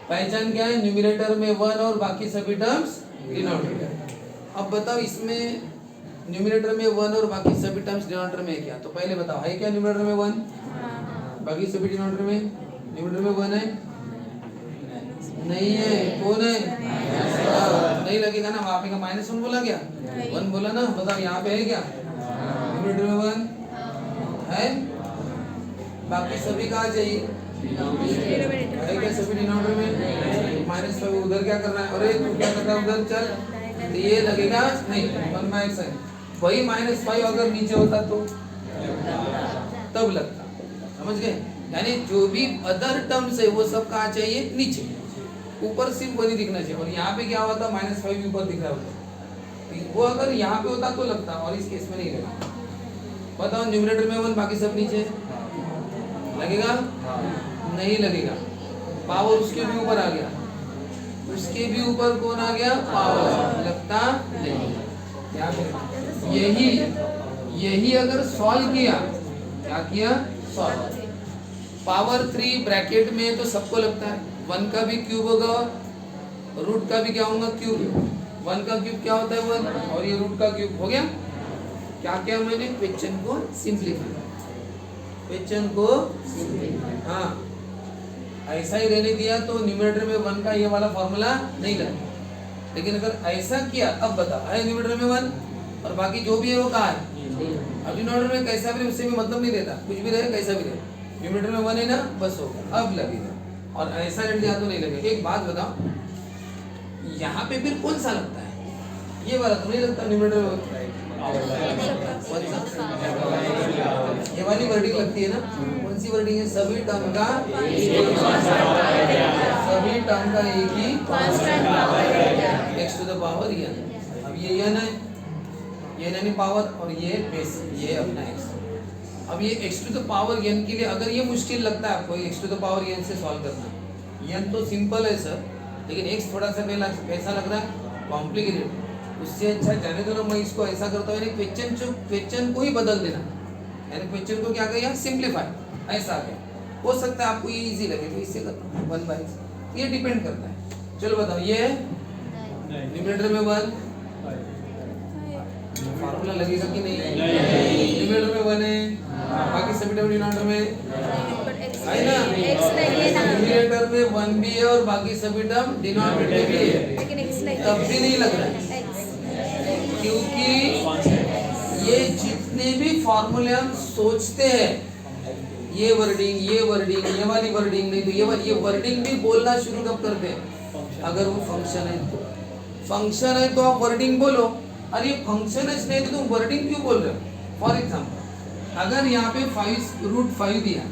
पहचान क्या है? न्यूमरेटर में 1 और बाकी सभी टर्म्स डिनोमिनेटर। अब बताओ इसमें न्यूमरेटर में 1 और बाकी सभी टर्म्स डिनोमिनेटर में क्या? तो पहले बताओ है क्या न्यूमरेटर में 1, बाकी सभी डिनोमिनेटर में? न्यूमरेटर में 1 है? नहीं है। कौन है? नहीं लगेगा ना, वहाँ पे का -1 बोला क्या? 1 बोला ना। बताओ यहाँ पे है क्या? न्यूमरेटर में 1 है, बाकी सभी कहाँ चाहिए? है क्या सभी डिनोमिनेटर में? -5 उधर क्या करना है? अरे तू क्या कर रहा है उधर? चल, तो ये लगेगा नहीं, 1/x है। वही -5 अगर नीचे होता तो तब लगता, समझ गए? यानी जो भी अदर टर्म्स है वो सब कहाँ चाहिए? नीचे। ऊपर सिर्फ 1 ही दिखना चाहिए। और यहाँ पे क्या होता? -5 भी ऊपर दिख रहा होता, वो अगर यहाँ पे होता तो लगता, और इस केस में नहीं लगेगा। बताओ न्यूमरेटर में 1 बाकी सब नीचे, लगेगा? नहीं लगेगा। पावर उसके भी ऊपर आ गया, उसके भी ऊपर कौन आ गया? पावर, लगता नहीं। यही अगर सॉल्व किया, क्या किया? सॉल्व। पावर 3 ब्रैकेट में तो सबको लगता है 1 का भी क्यूब होगा और रूट का भी क्या होगा? क्यूब। 1 का क्यूब क्या होता है? 1, और ये रूट का क्यूब हो गया। क्या किया मैंने? क्वेश्चन को सिंपलीफाई, क्वेश्चन को हाँ ऐसा ही रहने दिया तो न्यूमरेटर में 1 का ये वाला फॉर्मूला नहीं लगा। लेकिन अगर ऐसा किया, अब बता, है न्यूमरेटर में 1 और बाकी जो भी है वो कहाँ है? अब डिनोमिनेटर में कैसा भी रहे उससे भी मतलब नहीं रहता, कुछ भी रहे कैसा भी रहे, न्यूमरेटर में 1 है ना, बस हो गया, अब लगेगा। और ऐसा रह दिया तो नहीं लगेगा। एक बात बताओ, यहाँ पे फिर कौन सा लगता है? ये वाला तो नहीं लगता न्यूमरेटर में, ये वाली वर्डिंग लगती है ना। कौन सी वर्डिंग है? सभी टर्म का एक ही x to the power n। अब ये n है, ये n पावर, और ये बेस, ये अपना x। अब ये x to the power n के लिए अगर ये मुश्किल लगता है आपको x to the power n से सॉल्व करना, n तो सिंपल है सर, लेकिन x थोड़ा सा कैसा लग रहा है? कॉम्प्लिकेटेड। उससे अच्छा जाने दो ना, मैं इसको ऐसा करता हूँ, क्वेश्चन को ही बदल देना, यानी क्वेश्चन को क्या किया? सिंपलीफाई। ऐसा आ गया, हो सकता है आपको ये इजी लगे तो इससे करता हूँ 1/x, ये डिपेंड करता है। चलो बताओ, ये न्यूमरेटर में 1 फार्मूला लगेगा कि नहीं? न्यूमरेटर में 1 है, बाकी सभी टर्म डिनोमिनेटर में है ना। न्यूमरेटर में 1 भी है और बाकी सभी टर्म डिनोमिनेटर में भी है, तब भी नहीं लग रहा है, क्योंकि ये जितने भी फॉर्मूले हम सोचते हैं, ये वर्डिंग, ये वाली वर्डिंग नहीं, तो ये वर्डिंग भी बोलना शुरू कब करते हैं? अगर वो फंक्शन है तो। फंक्शन है तो आप वर्डिंग बोलो, और ये फंक्शन है नहीं तो तुम वर्डिंग क्यों बोल रहे हो? फॉर एग्जाम्पल, अगर यहाँ पे √5 दिया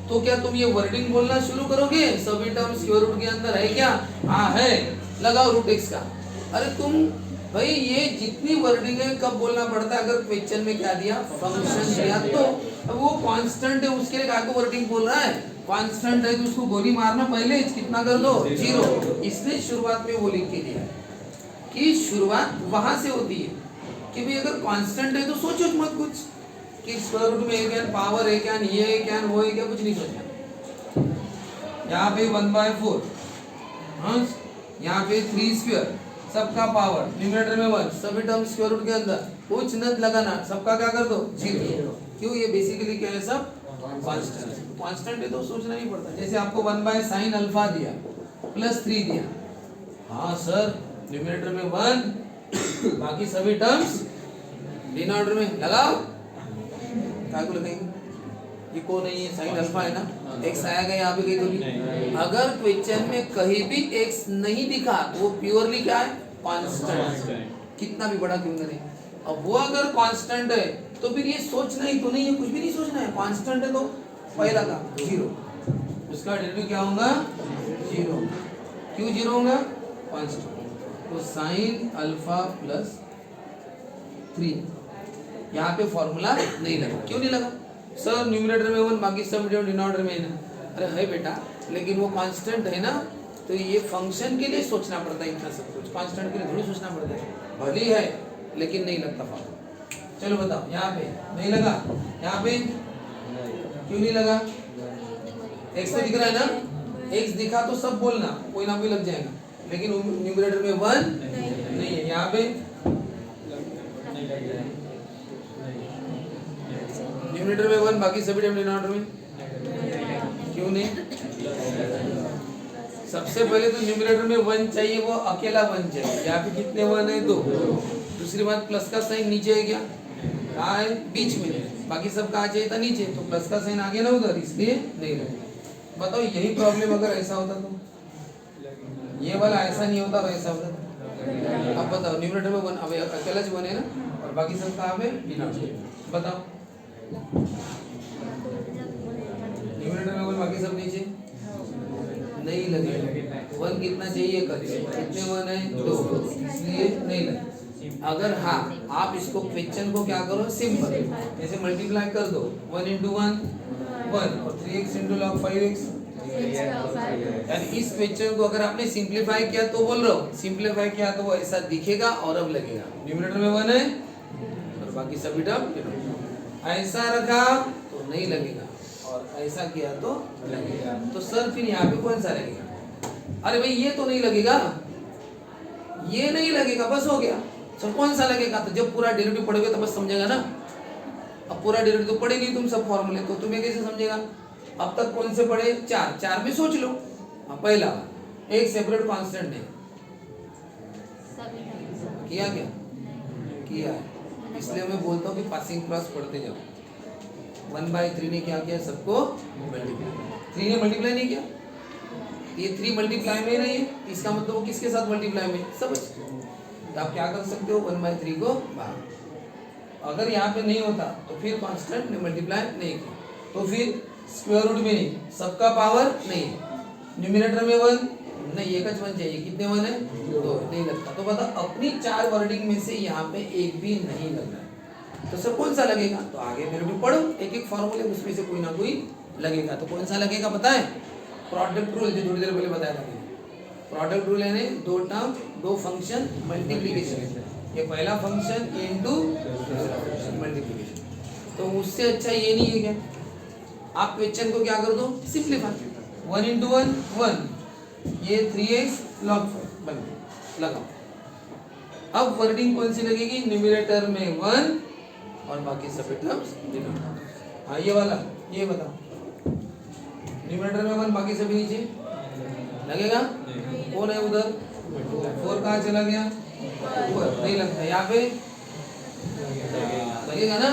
तो क्या तुम ये वर्डिंग बोलना शुरू करोगे? सभी टर्म स्क्वायर रूट के अंदर है क्या? हाँ है, लगाओ √x का। अरे तुम भाई ये जितनी वर्डिंग है कब बोलना पड़ता है, अगर क्वेश्चन में क्या दिया, फंक्शन दिया तो। अब वो कांस्टेंट है, उसके लिए क्या वर्डिंग बोल रहा है, कांस्टेंट है तो उसको गोली मारना, पहले कितना कर दो, 0। इसने शुरुआत में वो लिख के दिया कि शुरुआत वहां से होती है कि भाई अगर कांस्टेंट है तो सोचो मत कुछ कि स्क्वायर रूट में है क्या, पावर है क्या, ये है क्या, वो है क्या, कुछ नहीं सोचना। यहाँ पे 1/4, हाँ, यहाँ पे 3 स्क्वायर, सबका पावर न्यूमरेटर में 1, सभी टर्म स्क्वायर रूट के अंदर, कुछ न लगाना, सबका क्या कर दो 0। क्यों, ये बेसिकली क्या है, सब कांस्टेंट है तो सोचना नहीं पड़ता। जैसे आपको 1/sin अल्फा दिया +3 दिया, हाँ सर न्यूमरेटर में 1, बाकी सभी टर्म्स डिनोमिनेटर में लगाओ, क्या को लगाएंगे, ये को नहीं है, साइन अल्फा है ना, x आएगा यहाँ पे कहीं तो नहीं। अगर क्वेश्चन में कहीं भी x नहीं दिखा तो वो प्योरली क्या है, कांस्टेंट, कितना भी बड़ा क्यों ना रहे। अब वो अगर कांस्टेंट है तो फिर ये सोचना ही तो नहीं है, कुछ भी नहीं सोचना है, कांस्टेंट है तो पहला का 0, उसका डेरिवेटिव क्या होगा 0। क्यों 0 होगा, कांस्टेंट, तो साइन अल्फा +3, यहाँ पे फॉर्मूला नहीं लगा। क्यों नहीं लगा, सर न्यूमरेटर में 1, बाकी सब डिनोमिनेटर में है ना। अरे है बेटा, लेकिन वो कांस्टेंट है ना, तो ये फंक्शन के लिए सोचना पड़ता है इतना सब कुछ, कांस्टेंट के लिए थोड़ी सोचना पड़ता है, भली है लेकिन नहीं लगता फॉर्मूला। चलो बताओ, यहाँ पे नहीं लगा, यहाँ पे क्यों नहीं लगा, x तो दिख रहा है ना, x दिखा तो सब बोलना, कोई ना कोई लग जाएगा, लेकिन न्यूमरेटर में 1 नहीं है, यहाँ पे न्यूमरेटर में 1, बाकी सभी डिनोमिनेटर में क्यों नहीं। सबसे पहले तो न्यूमरेटर में 1 चाहिए, वो अकेला 1 चाहिए, यहाँ पे कितने 1 है, 2। दूसरी बात प्लस का साइन नीचे है क्या, कहाँ है, बीच में, बाकी सब कहाँ चाहिए था, नीचे, तो प्लस का साइन आगे ना उधर, इसलिए नहीं लगे। बताओ यही प्रॉब्लम अगर ऐसा होता तो, ये वाला ऐसा नहीं होता तो ऐसा होता। अब बताओ न्यूमरेटर में 1, अब अकेला 1 है ना, और बाकी सब कहाँ पे, बताओ न्यूमरेटर में 1, बाकी सब नीचे, नहीं लगेगा। 1 कितना चाहिए, कितने 1 है, 2, इसलिए नहीं लगे। अगर हाँ आप इसको क्वेश्चन को क्या करो, सिंपल, जैसे मल्टीप्लाई कर दो, 1 × 1 1 और 3x × log 5x, यानी इस क्वेश्चन को अगर आपने सिंप्लीफाई किया तो बोल रहा हूँ, सिंप्लीफाई किया तो वो ऐसा दिखेगा और अब लगेगा, न्यूमरेटर में 1 है और बाकी सभी टर्म, ऐसा रखा तो नहीं लगेगा और ऐसा किया तो लगेगा। तो सर फिर यहाँ पे कौन सा लगेगा, अरे भाई ये तो नहीं लगेगा, ये नहीं लगेगा, बस हो गया। सर कौन सा लगेगा, तो जब पूरा डेरिवेटिव पढ़ोगे तो बस समझेगा ना। अब पूरा डेरिवेटिव तो पढ़ेगी तुम सब फॉर्मूले, तो तुम्हें कैसे समझेगा। अब तक कौन से पढ़े, 4 में सोच लो। पहला एक सेपरेट कांस्टेंट है, किया क्या, किया है, इसलिए मैं बोलता हूँ कि पासिंग क्लास पढ़ते जाओ। 1/3 ने क्या किया, सबको मल्टीप्लाई, 3 ने मल्टीप्लाई नहीं किया, ये 3 मल्टीप्लाई में नहीं है, इसका मतलब वो किसके साथ मल्टीप्लाई में, सब। तो आप क्या कर सकते हो, 1/3 को बाहर, अगर यहाँ पे नहीं होता तो फिर कांस्टेंट ने मल्टीप्लाई नहीं किया, तो फिर स्क्वायर रूट में नहीं, सबका पावर नहीं, न्यूमरेटर में 1 नहीं, एक 1 चाहिए, कितने 1 है, 2, नहीं लगता। तो बता अपनी 4 वर्डिंग में से यहाँ पे एक भी नहीं लग रहा है, तो सब कौन सा लगेगा, तो आगे मेरे को पढ़ो, एक एक फॉर्मूले उसमें से कोई ना कोई लगेगा। तो कौन सा लगेगा पता है, प्रोडक्ट रूल, जो थोड़ी देर पहले बताया था मैंने, प्रोडक्ट रूल यानी 2 टर्म 2 फंक्शन मल्टीप्लीकेशन, ये पहला फंक्शन इनटू मल्टीप्लीकेशन, तो उससे अच्छा ये नहीं है क्या। आप क्वेश्चन को क्या कर दो, सिंप्लीफाई, 1 × 1 1, ये 3x log 5 बन गया, लगाओ। अब वर्डिंग कौन सी लगेगी, न्यूमरेटर में 1 और बाकी सभी टर्म्स डिनोमिनेटर। हाँ ये वाला, ये बताओ, न्यूमरेटर में 1 बाकी सभी नीचे लगेगा, कौन है उधर, 4 कहाँ चला गया, ऊपर नहीं लगता, यहाँ पे लगेगा ना,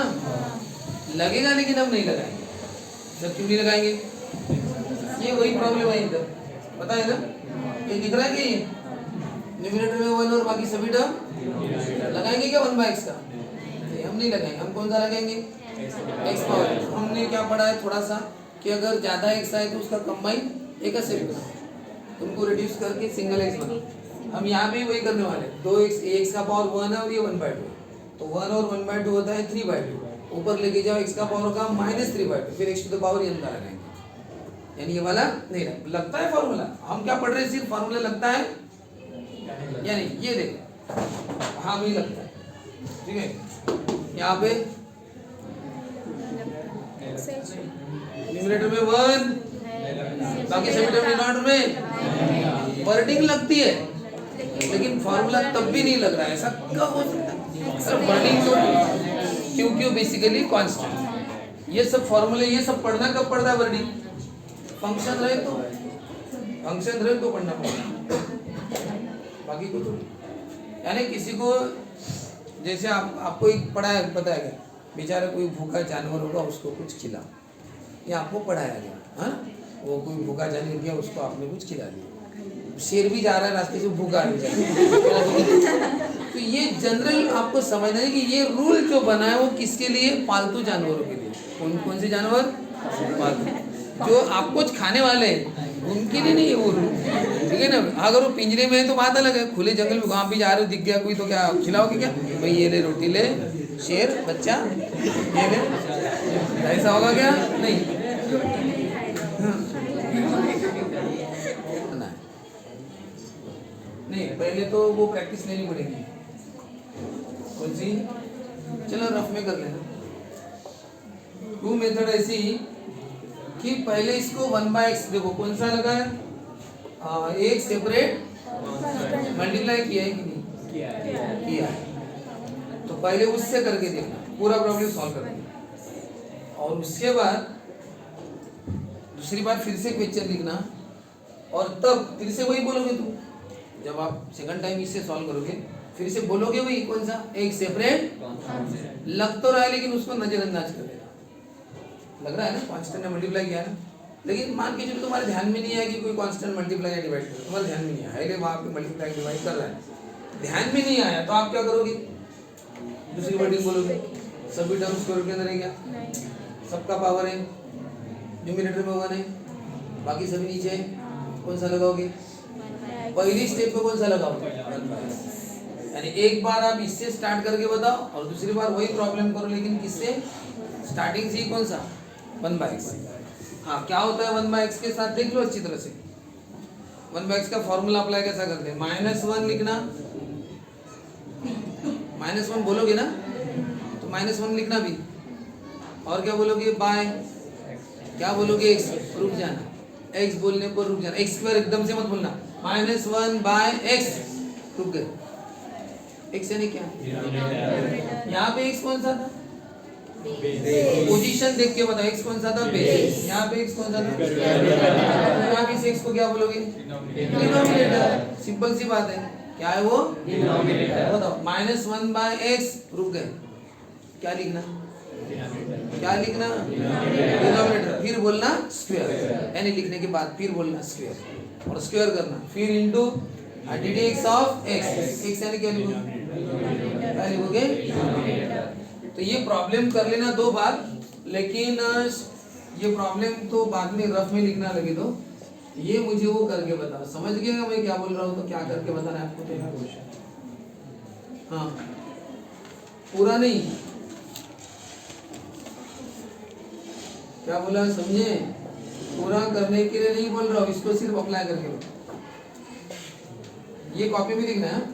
लगेगा, लेकिन हम नहीं लगाएंगे। सब क्यों नहीं लगाएंगे, ये वही प्रॉब्लम है इधर, पता है ना, ये दिख रहा है कि ये न्यूमरेटर में 1 और बाकी सभी टर्म लगाएंगे क्या 1/x का, हम नहीं लगाएंगे। हम कौन सा लगाएंगे, x पावर। हमने क्या पढ़ा है थोड़ा सा कि अगर ज्यादा x आए तो उसका कंबाइन एक से भी तुमको रिड्यूस करके सिंगल x बना, हम यहाँ पे वही करने वाले हैं। 2x का पावर 1 है और ये 1/2, तो 1 और 1/2 होता है 3/2, ऊपर लेके जाओ x का पावर होगा -3/2, फिर x to the power n का लगाएंगे, यानी ये वाला नहीं लगता है फॉर्मूला। हम क्या पढ़ रहे हैं, सिर्फ फॉर्मूला लगता है या नहीं, ये देखो हाँ भी लगता है, ठीक है। यहाँ पे न्यूमरेटर में 1, बाकी सभी डिनोमिनेटर में वर्डिंग लगती है, लेकिन फॉर्मूला तब भी नहीं लग रहा है, ऐसा कब हो सकता है सर? वर्डिंग तो क्यों बेसिकली कांस्टेंट, ये सब फॉर्मूले ये सब पढ़ना कब पड़ता है? वर्डिंग फंक्शन रहे तो पढ़ना पड़ेगा, बाकी को तो। यानी किसी को जैसे आपको एक पढ़ाया, पता है क्या, बेचारा कोई भूखा जानवर होगा उसको कुछ खिला, ये आपको पढ़ाया गया, हाँ, वो कोई भूखा जानवर गया उसको आपने कुछ खिला दिया। शेर भी जा रहा है रास्ते से, भूखा नहीं जा रहा, तो ये जनरल आपको समझना है कि ये रूल जो बना है वो किसके लिए? पालतू जानवरों के लिए। कौन कौन से जानवर? पालतू, जो आपको खाने वाले हैं उनके लिए नहीं है वो रूल, ठीक है ना। अगर वो पिंजरे में है तो बात अलग है, खुले जंगल में वहाँ भी जा रहे हो, दिख गया कोई तो क्या खिलाओगे क्या? भाई ये ले रोटी ले, शेर बच्चा ये ले, ऐसा होगा क्या? नहीं, नहीं, पहले तो वो प्रैक्टिस लेनी पड़ेगी। कौन सी? चलो रफ में कर लेना। 2 मेथड ऐसी कि पहले इसको 1/x, देखो कौन सा लगा है, एक सेपरेट मल्टीप्लाई किया है कि नहीं किया है, तो पहले उससे करके देखना, पूरा प्रॉब्लम सॉल्व करना, और उसके बाद दूसरी बार फिर से क्वेश्चन लिखना, और तब फिर से वही बोलोगे तुम, जब आप सेकंड टाइम इससे सॉल्व करोगे फिर से बोलोगे वही, कौन सा? एक सेपरेट, लग तो रहा है लेकिन उसको नजरअंदाज कर देना, लग रहा है ना कांस्टेंट ने मल्टीप्लाई किया ना, लेकिन मान के चलो तुम्हारे ध्यान में नहीं है कि कोई कांस्टेंट मल्टीप्लाई या डिवाइड कर, तुम्हारे ध्यान में नहीं आया, अरे वहाँ पे मल्टीप्लाई डिवाइड कर रहा है, ध्यान में नहीं आया, तो आप क्या करोगे? दूसरी वर्डिंग बोलोगे, सभी टर्म्स स्क्वायर के अंदर है क्या, सबका पावर है, न्यूमरेटर में 1 है, बाकी सभी नीचे है, कौन सा लगाओगे? पहली स्टेप पे कौन सा लगाओगे? 1/x, यानी एक बार आप इससे स्टार्ट करके बताओ और दूसरी बार वही प्रॉब्लम करो, लेकिन किससे? स्टार्टिंग से ही, कौन सा? 1/x। हाँ, क्या होता है 1/x के साथ, देख लो अच्छी तरह से। 1/x का फॉर्मूला अप्लाई कैसा करते हैं? -1 लिखना, -1 बोलोगे ना, तो -1 लिखना भी, और क्या बोलोगे? बाय, क्या बोलोगे? x, रुक जाना, x बोलने पर रुक जाना, x² एकदम से मत बोलना, -1/x, रुक गए, x यानी क्या? यहाँ पे x कौन सा था? पोजीशन देख के बताओ, x कौन सा था? बेस। यहाँ पे x कौन सा था? यहाँ पे x को क्या बोलोगे? डिनोमिनेटर। सिंपल सी बात है, क्या है वो? डिनोमिनेटर। बताओ, -1/x, रुक गए, क्या लिखना? क्या लिखना? डिनोमिनेटर, फिर बोलना स्क्वायर, यानी लिखने के बाद फिर बोलना स्क्वायर, और स्क्वायर करना, फिर इनटू ddx ऑफ x यानी क्या लिखोगे? तो ये प्रॉब्लम कर लेना 2 बार, लेकिन ये प्रॉब्लम तो बाद में रफ में लिखना लगे तो ये मुझे वो करके बताओ, समझ गए मैं क्या बोल रहा हूँ? तो क्या करके बताना है आपको? तो हाँ, पूरा नहीं, क्या बोला समझे? पूरा करने के लिए नहीं बोल रहा हूँ, इसको सिर्फ अप्लाई करके बताओ। ये कॉपी में लिखना है।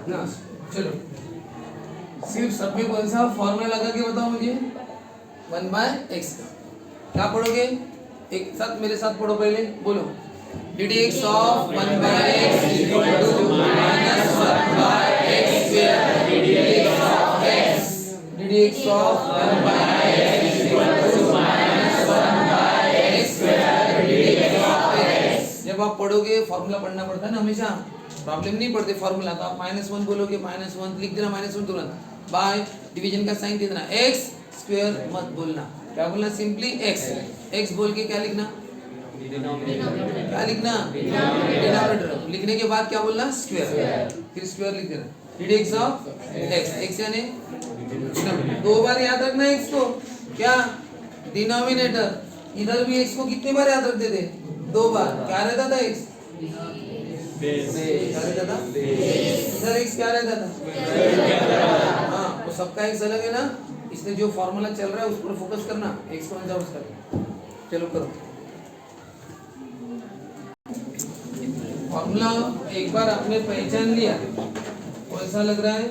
ना चलो, सिर्फ सब में कौन सा फॉर्मूला लगा के बताओ मुझे? 1/x का क्या पढ़ोगे? एक साथ मेरे साथ पढ़ो, पहले बोलो, ddx of 1/x equal to -1/x square ddx of x, ddx of 1/x equal to -1/x square ddx of x। जब आप पढ़ोगे फॉर्मूला पढ़ना पड़ता है ना हमेशा, प्रॉब्लम नहीं पड़ती फॉर्मूला, तो आप -1 बोलोगे, -1 लिख देना, -1 तुरंत बाय डिवीजन का साइन दे देना, एक्स स्क्वायर मत बोलना, क्या बोलना, सिंपली एक्स। एक्स बोल के क्या लिखना, क्या लिखना, डिनोमिनेटर लिखने के बाद क्या बोलना, स्क्वायर, फिर स्क्वायर लिख देना, D x of x, x यानी दो बार याद रखना एक्स को, क्या डिनोमिनेटर, इधर भी एक्स को कितने बार याद रखते थे, दो बार, क्या रहता था एक्स, क्या रहता था, इधर एक्स क्या रहता था, हाँ, वो सबका एक्स अलग है ना, इसलिए जो फॉर्मूला चल रहा है उस पर फोकस करना, एक्स को आंसर करना। चलो करो फॉर्मूला, एक बार आपने पहचान लिया कौन सा लग रहा है,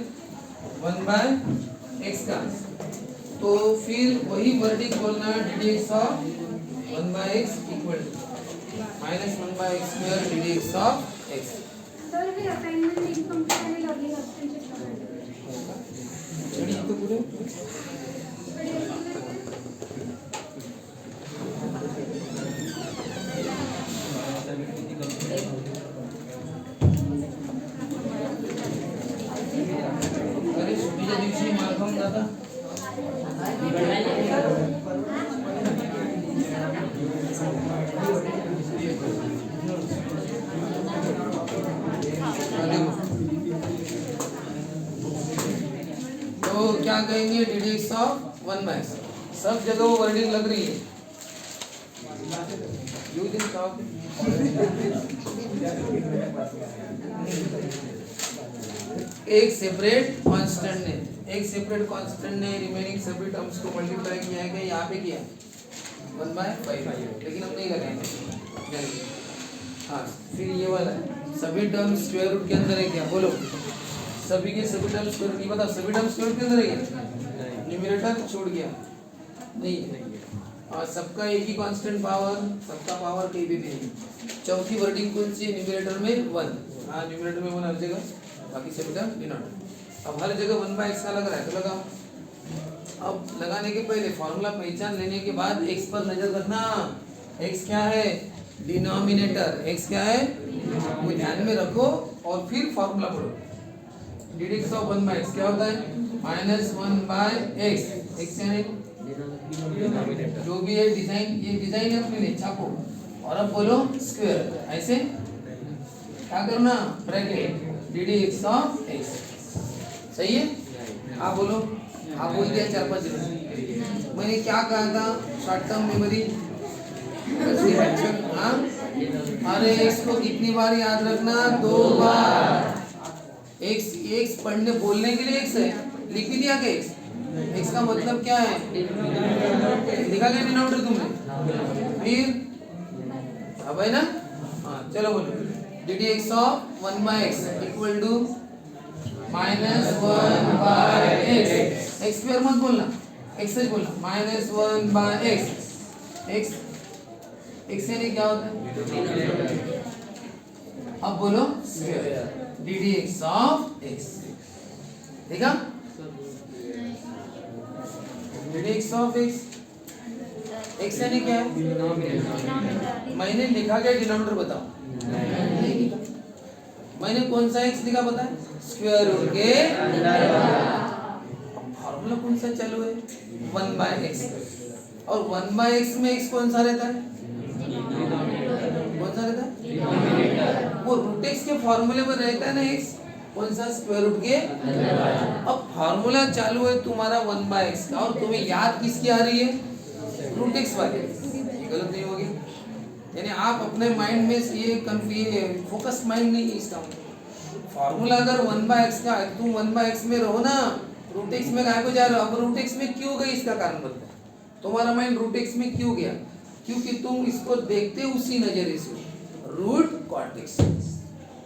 1/x का, तो फिर वही वर्डिंग बोलना है, ddx of 1/x equal to -1/x square ddx of x। Sir फिर असाइनमेंट इनकम्प्लीट आणि लर्निंग ऑप्शनचे चलिए तो पूरे अरे सुट्टीच्या दिवशी मार खाऊन जाता, तो क्या कहेंगे, ddx ऑफ 1/x, सब जगह वो वर्डिंग लग रही है, यू दिन एक सेपरेट कांस्टेंट ने, एक सेपरेट कांस्टेंट ने रिमेनिंग सभी टर्म्स को मल्टीप्लाई किया है, यहाँ पे किया 1/5, लेकिन हम नहीं करेंगे। हाँ, फिर ये वाला सभी टर्म्स स्क्वायर रूट के अंदर है क्या, बोलो, सभी के सभी टर्म्स स्क्वायर रूट, बता सभी टर्म्स स्क्वायर रूट के अंदर है क्या, न्यूमरेटर छोड़ गया नहीं, और सबका एक ही कांस्टेंट पावर, सबका पावर कहीं भी नहीं, चौथी वर्डिंग कौन सी है, न्यूमरेटर में 1, हाँ न्यूमरेटर में 1 हर जगह, बाकी सभी टर्म डिनोमिनेटर, अब हर जगह 1/x का लग रहा है तो लगाओ। अब लगाने के पहले फॉर्मूला पहचान लेने के बाद x पर नजर रखना, x क्या है, डिनोमिनेटर, x क्या है वो ध्यान में रखो, और फिर फॉर्मूला पढ़ो, ddx ऑफ 1/x क्या होता है, -1/x, x यानी जो भी है डिजाइन, ये डिजाइन है अपने लिए, छापो, और अब बोलो स्क्वायर, ऐसे क्या करना, ब्रैकेट ddx ऑफ x, सही है, आप बोलो, आप बोल दिया 4-5 दिन, मैंने क्या कहा था, शॉर्ट टर्म मेमोरी, हाँ, अरे x को कितनी बार याद रखना, 2 बार, x पढ़ने बोलने के लिए x है, लिख भी दिया क्या x का मतलब क्या है, लिखा क्या डिनोमिनेटर तुमने, फिर अब है ना, हाँ चलो बोलो, ddx of 1/x equal to -1/x, x square मत बोलना, x से बोलना, -1/x, x से नहीं क्या होता है, अब बोलो स्क्वायर ddx ऑफ x, ठीक है, ddx ऑफ x, x यानी क्या है, मैंने लिखा क्या डिनोमिनेटर बताओ, मैंने कौन सा x लिखा पता है, स्क्वायर रूट के फॉर्मूला कौन सा चालू है, 1/x, और 1/x में x कौन सा रहता है, कौन सा रहता है, वो रूट x के फॉर्मूले में रहता है ना x, कौन सा, स्क्वायर रूट के, अब फॉर्मूला चालू है तुम्हारा 1/x का, और तुम्हें याद किसकी आ रही है, रूट x वाले, ये गलत नहीं होगी, यानी आप अपने माइंड में ये फोकस माइंड नहीं है इसका, फॉर्मूला अगर 1/x का है, तुम 1/x में रहो ना, रूट x में गायब हो जा रहे हो, अब रूट x में क्यों गए इसका कारण बताओ, तुम्हारा माइंड रूट x में क्यों गया, क्योंकि तुम इसको देखते उसी नजरिए से, रूट कॉट x,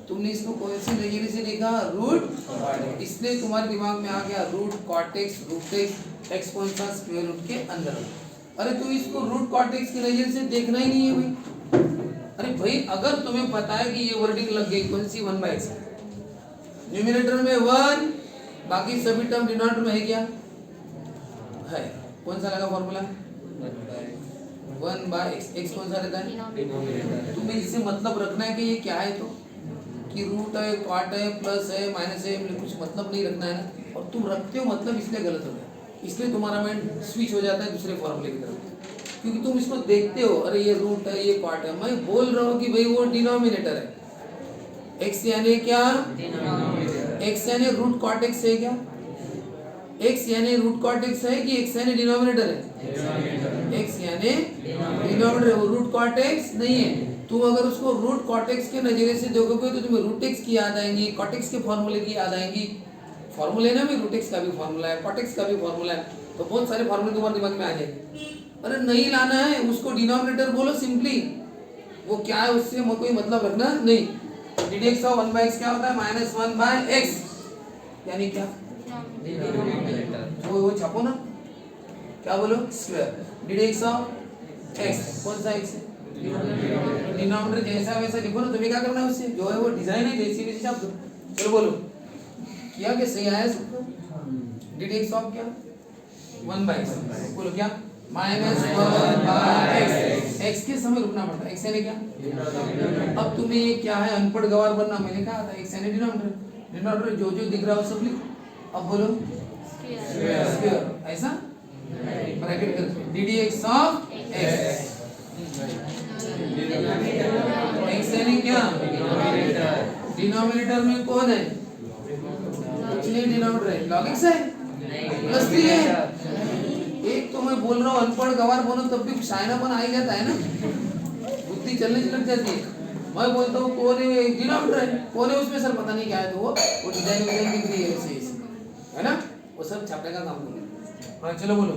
तुमने इसको कौन सी नजरिए से देखा, रूट कॉट x, इसलिए तुम्हारे दिमाग में आ गया root cot x, root x कौन सा, स्क्वायर रूट के अंदर, अरे तू इसको रूट कॉट x की नजर से देखना ही नहीं है भाई, अरे भाई अगर तुम्हें पता है कि ये वर्डिंग लग गई कौन सी, 1/x, न्यूमरेटर में 1, बाकी सभी टर्म डिनोमिनेटर में है क्या है, कौन सा लगा फॉर्मूला, 1/x, x कौन सा रहता है, तुम्हें इससे मतलब रखना है कि ये क्या है, तो कि रूट है, क्वाट है, प्लस है, माइनस है, कुछ मतलब नहीं रखना है ना, और तुम रखते हो मतलब इसलिए गलत हो गया, इसलिए तुम्हारा माइंड स्विच हो जाता है दूसरे फॉर्मूले की तरफ, क्योंकि तुम इसको देखते हो, अरे ये रूट है, ये क्वाट है, मैं बोल रहा हूँ कि भाई वो डिनोमिनेटर है, एक्स यानी क्या, एक्स यानी रूट क्वाट एक्स है क्या, एक्स यानी रूट क्वाट एक्स है कि एक्स यानी डिनोमिनेटर है, एक्स यानी डिनोमिनेटर, वो रूट क्वाट एक्स नहीं है। तुम अगर उसको रूट क्वाट एक्स के नजरिए से देखोगे तो तुम्हें रूट एक्स की याद आएंगी, क्वाट एक्स के फॉर्मूले की याद आएंगी, फॉर्मूले ना में रूट एक्स का भी फॉर्मूला है, क्वाट एक्स का भी फॉर्मूला है, तो बहुत सारे फॉर्मूले तुम्हारे दिमाग में आ जाएंगे। अरे नहीं लाना है, उसको डिनोमिनेटर बोलो सिंपली, वो क्या है उससे कोई मतलब रखना नहीं। D D x of 1/x क्या होता है, -1/x, यानी क्या, वो छापो ना, क्या बोलो, square, D D x of x, कौन सा एक्स है, डिनोमिनेटर जैसा वैसा लिखो ना, तुम्हें क्या करना है उससे, जो है वो डिजाइन है जैसी वैसी छाप दो। चलो बोलो, किया क्या, सही आया सबको, डी डी एक्स ऑफ क्या 1/x, बोलो क्या, -1/x, x के समय रुकना पड़ता है, x यानी क्या, अब तुम्हें ये क्या है, अनपढ़ गवार बनना, मैंने कहा था x यानी डिनोमिनेटर, डिनोमिनेटर जो जो दिख रहा है वो सब लिखो, अब बोलो स्क्वायर, ऐसा ब्रैकेट कर D D x of x, x यानी क्या, डिनोमिनेटर में कौन है, कुछ नहीं, डिनोमिनेटर है, log x है, प्लस 3 है, एक तो मैं बोल रहा हूँ अनपढ़ गवार बोलो तब भी शायनापन आ ही जाता है ना, बुद्धि चलने लग जाती है। मैं बोलता हूँ कौन है, डिनोमिनेटर है, कौन है उसमें, सर पता नहीं क्या है, तो वो डिजाइन विजाइन दिख रही है ऐसे है ना, वो सब छापने का काम करो। हाँ चलो बोलो,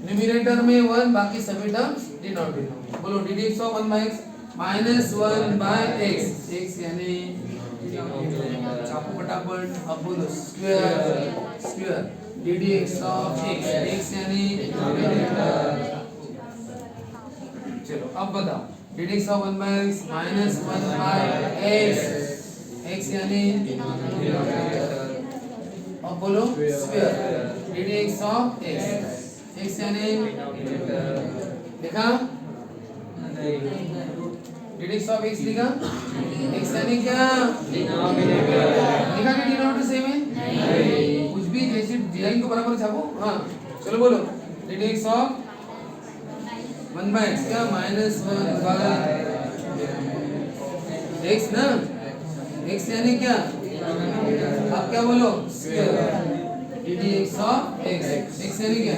न्यूमरेटर में 1, बाकी सभी टर्म्स डिनोमिनेटर, बोलो d D x of 1/x -1/x, x यानी छापो फटाफट, अब बोलो square, square D D x of x, x यानी डिनोमिनेटर। चलो अब बताओ, D D x of 1/x -1/x, x यानी डिनोमिनेटर, अब बोलो square D D x of x, x यानी लिखा, D D x of x लिखा, x यानी क्या, लिखा कि डिनोमिनेटर सेम है, कुछ भी जैसे डिजाइन को बराबर छापो। हाँ चलो बोलो, d D x of 1/x क्या, -1/x ना, x यानी क्या, आप क्या बोलो, square D D x of x, x यानी क्या,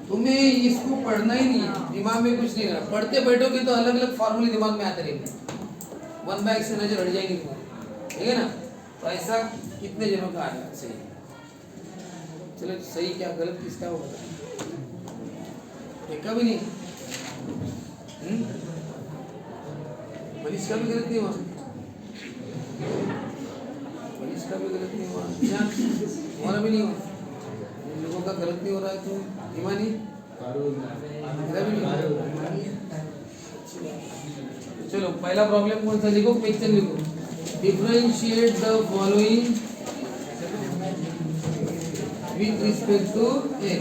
तुम्हें इसको पढ़ना ही नहीं है, दिमाग में कुछ नहीं रहा, पढ़ते बैठोगे तो अलग अलग फॉर्मूले दिमाग में आते रहेंगे, 1/x से नजर हट जाएगी तुम्हारी, ठीक है ना, तो ऐसा कितने जनों का आया सही, चलो सही क्या गलत किसका होगा, एक का भी नहीं, मनीष का भी गलत नहीं हुआ, मनीष का भी गलत नहीं हुआ, क्या हमारा भी नहीं हुआ, इन लोगों का गलत नहीं हो रहा है, तो ईमानी मेरा भी नहीं। चलो पहला प्रॉब्लम कौन सा लिखो, क्वेश्चन लिखो, differentiate the following with respect to x,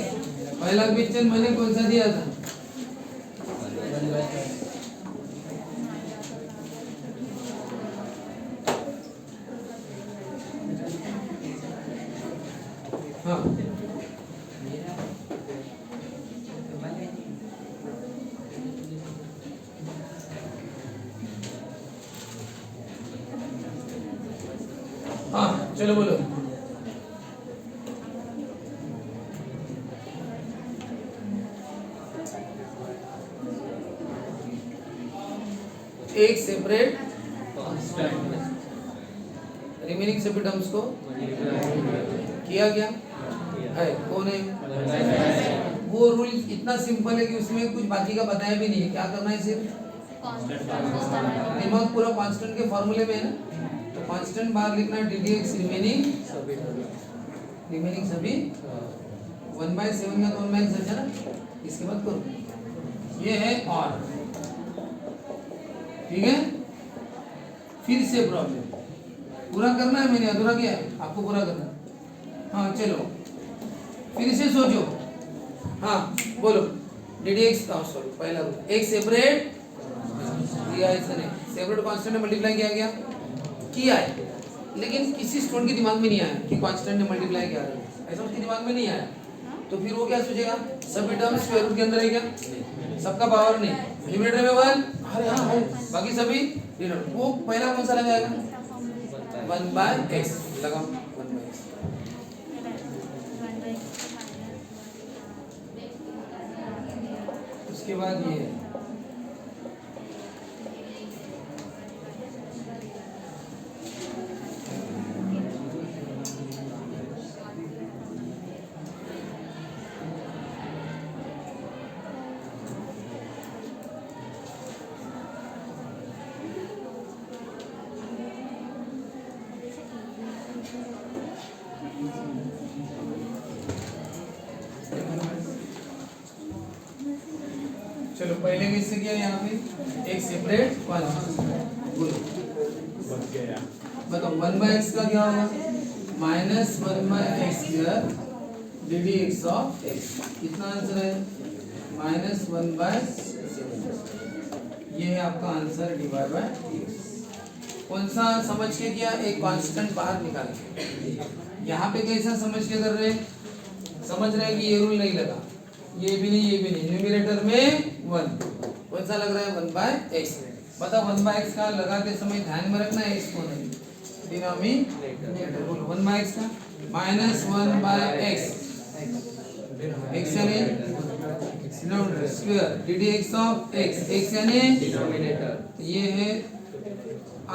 पहला क्वेश्चन मैंने कौन सा दिया था, हाँ हाँ चलो बोलो, एक सेपरेट रिमेनिंग सभी टर्म्स को किया गया है, कौन है, वो रूल इतना सिंपल है कि उसमें कुछ बाकी का बताया भी नहीं है, क्या करना है, सिर्फ दिमाग पूरा कांस्टेंट के फॉर्मूले में है ना, तो कांस्टेंट बाहर लिखना, डी डी एक्स रिमेनिंग सभी 1/7 का तो 1/x है ना, इसके बाद करो, ये है और, ठीक है, फिर से प्रॉब्लम पूरा करना है, मैंने अधूरा किया है, आपको पूरा करना है। हाँ चलो फिर से सोचो, हाँ बोलो, डी डी एक्स, सॉरी पहला एक सेपरेट दिया है इसने, सेपरेट कांस्टेंट ने मल्टीप्लाई किया है, लेकिन किसी स्टूडेंट के दिमाग में नहीं आया कि कांस्टेंट ने मल्टीप्लाई किया है, ऐसा उसके दिमाग में नहीं आया, तो फिर वो क्या सोचेगा, सभी टर्म स्क्वायर रूट के अंदर है क्या, सबका पावर नहीं, न्यूमरेटर में 1, अरे हाँ है, बाकी सभी डिनोमिनेटर, वो पहला कौन सा लगाएगा, 1/x लगाओ, 1/x। उसके बाद ये है चलो पहले किससे किया यहाँ पे, एक सेपरेट कांस्टेंट, बोलो बताओ 1/x का क्या होगा, -1/x square ddx of x, कितना आंसर है, -1/7, ये है आपका आंसर dy/dx। कौन सा समझ के किया, एक कांस्टेंट बाहर निकाल के, यहाँ पे कैसा समझ के कर रहे हैं, समझ रहे हैं कि ये रूल नहीं लगा, ये भी नहीं, न्यूमरेटर में 1, कौन सा लग रहा है, 1/x। बताओ 1/x का लगाते समय ध्यान में रखना है, x को नहीं, डिनोमिनेटर बोलो 1/x का -1/x, x यानी denominator square ddx of x, x यानी डिनोमिनेटर, ये है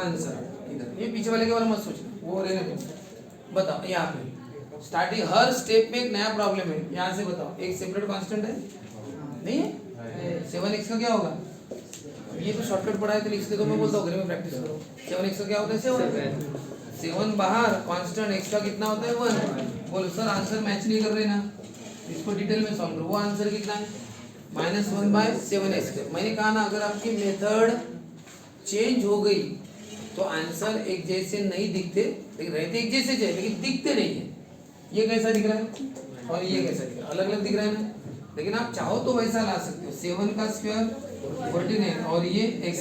आंसर। इधर ये पीछे वाले के बारे में मत सोचना, वो रहने दो। बताओ यहाँ पे स्टार्टिंग हर स्टेप में एक नया प्रॉब्लम है, यहाँ से बताओ, एक सेपरेट कांस्टेंट है नहीं है, 7x का क्या होगा, ये तो शॉर्टकट पढ़ा है तो लिख दो, मैं बोलता हूँ घर में प्रैक्टिस करो। 7x का क्या होता है, 7 बाहर, कांस्टेंट x का कितना होता है, 1। बोलो सर आंसर मैच नहीं कर रहे ना, इसको डिटेल में सॉल्व करो। वो आंसर कितना है, -1/7x। मैंने कहा ना, अगर आपकी मेथड चेंज हो गई तो आंसर एक जैसे नहीं दिखते, लेकिन रहते एक जैसे चाहिए लेकिन दिखते नहीं है। ये कैसा दिख रहा है और ये कैसा दिख रहा है, अलग अलग दिख रहा है ना, लेकिन आप चाहो तो वैसा ला सकते हो, 7 का स्क्वायर 49 और ये x,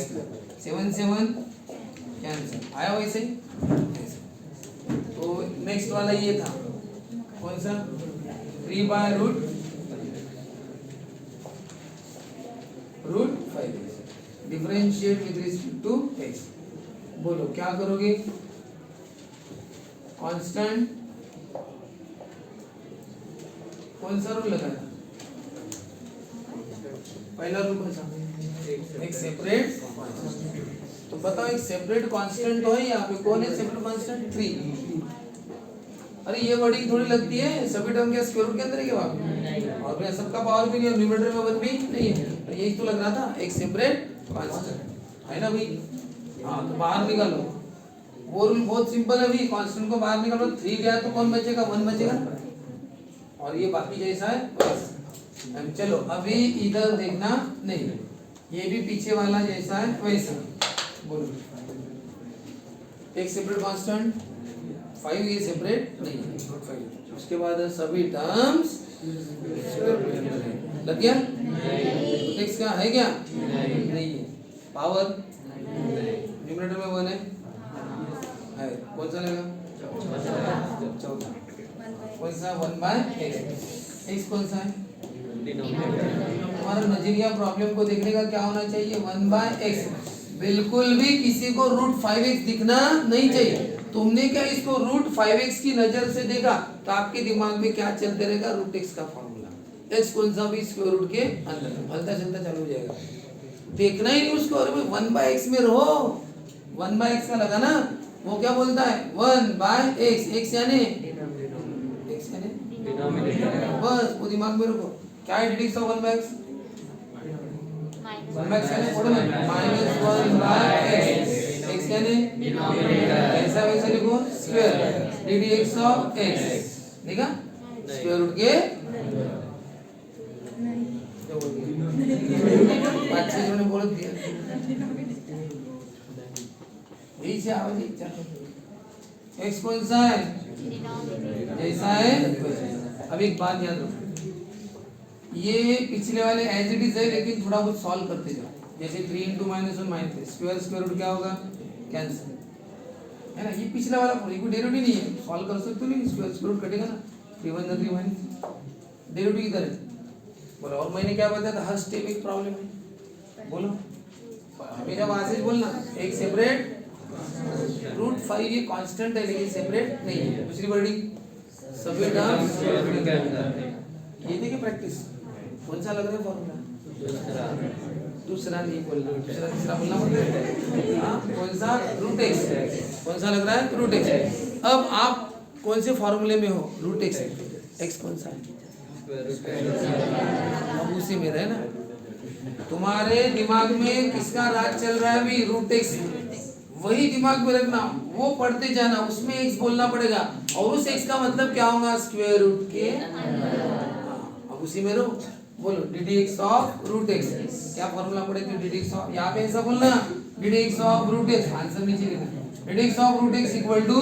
7 कैंसिल, आया वैसे ही। तो नेक्स्ट वाला ये था, कौन सा, 3/√5x, differentiate with respect to x। बोलो क्या करोगे, कांस्टेंट कौन सा रूल लगाना, पहला रूल कौन सा, एक सेपरेट, तो बताओ एक सेपरेट कांस्टेंट तो है यहाँ पे, कौन है सेपरेट कांस्टेंट, 3। अरे ये वर्डिंग थोड़ी लगती है, सभी टर्म के स्क्वायर रूट के अंदर है क्या वहाँ, और फिर सबका पावर भी नहीं है, न्यूमरेटर में 1 भी नहीं है, तो यही तो लग रहा था, एक सेपरेट कांस्टेंट है ना भाई। हाँ तो बाहर निकालो, वो रूल बहुत सिंपल है भाई, कांस्टेंट को बाहर निकालो, 3 गया तो कौन बचेगा, 1 बचेगा, और ये बाकी जैसा है वैसा। चलो अभी इधर देखना नहीं, ये भी पीछे वाला जैसा है वैसा। बोलो एक सेपरेट कांस्टेंट 5, ये सेपरेट नहीं है, नॉट 5। उसके बाद सभी टर्म्स लग गया, टेक्स्ट का है क्या, नहीं है, पावर न्यूमरेटर में 1 है, कौन सा लगा, चौथा, कौन सा, 1/x, x कौन सा है, हमारा नजरिया प्रॉब्लम को देखने का क्या होना चाहिए, 1/x। बिल्कुल भी किसी को √5x दिखना नहीं चाहिए। तुमने क्या इसको √5x की नजर से देखा तो आपके दिमाग में क्या चलते रहेगा, √x का फॉर्मूला, x कौन सा भी स्क्वायर रूट के अंदर हलता चलता चालू हो जाएगा, देखना ही नहीं उसको। अरे 1/x में रहो, 1/x का लगा ना, वो क्या बोलता है, 1/x, x यानी बस वो दिमाग में रखो। क्या है ddx ऑफ 1/x, 1/x यानी पढ़ो ना, -1/x, x यानी ऐसा वैसा लिखो, स्क्वायर ddx ऑफ x, देखा स्क्वायर रूट के अच्छे से बोल दिया, यही से आवाज x कौन सा है, जैसा है। अब एक बात याद रखो, ये पिछले वाले एज इट इज है, लेकिन थोड़ा बहुत सॉल्व करते जाओ, जैसे 3 into minus 1 minus 3 square root क्या होगा कैंसिल है ना। ये पिछला वाला कोई डेरिवेटिव नहीं है, सॉल्व कर सकते हो नहीं, स्क्वायर रूट कटेगा ना, 3 1 3 माइनस डेरिवेटिव किधर है बोलो। और मैंने क्या बताया था, हर स्टेप एक प्रॉब्लम है बोलो, हमेशा वहां से बोलना एक सेपरेट रूट 5 ये कांस्टेंट है लेकिन सेपरेट नहीं है। दूसरी वर्डिंग सभी टर्म्स ये देखिए प्रैक्टिस कौन सा लग रहा है फॉर्मूला, दूसरा नहीं बोलना, दूसरा तीसरा बोलना पड़ता है। हाँ कौन सा रूट एक्स, कौन सा लग रहा है रूट एक्स। अब आप कौन से फॉर्मूले में हो, रूट एक्स, एक्स कौन सा है अब उसी में रहे ना। तुम्हारे दिमाग में किसका राज चल रहा है अभी, रूट एक्स, वही दिमाग में रखना, वो पढ़ते जाना, उसमें एक्स बोलना पड़ेगा और उस एक्स का मतलब क्या होगा स्क्वायर रूट के। अब उसी में रहो, बोलो d D x of root x, क्या फॉर्मूला पड़ेगा डी डी एक्स ऑफ, यहाँ पे ऐसा बोलना d D x of root x, answer नीचे लिखना d D x of root x equal to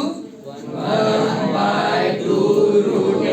1/2 root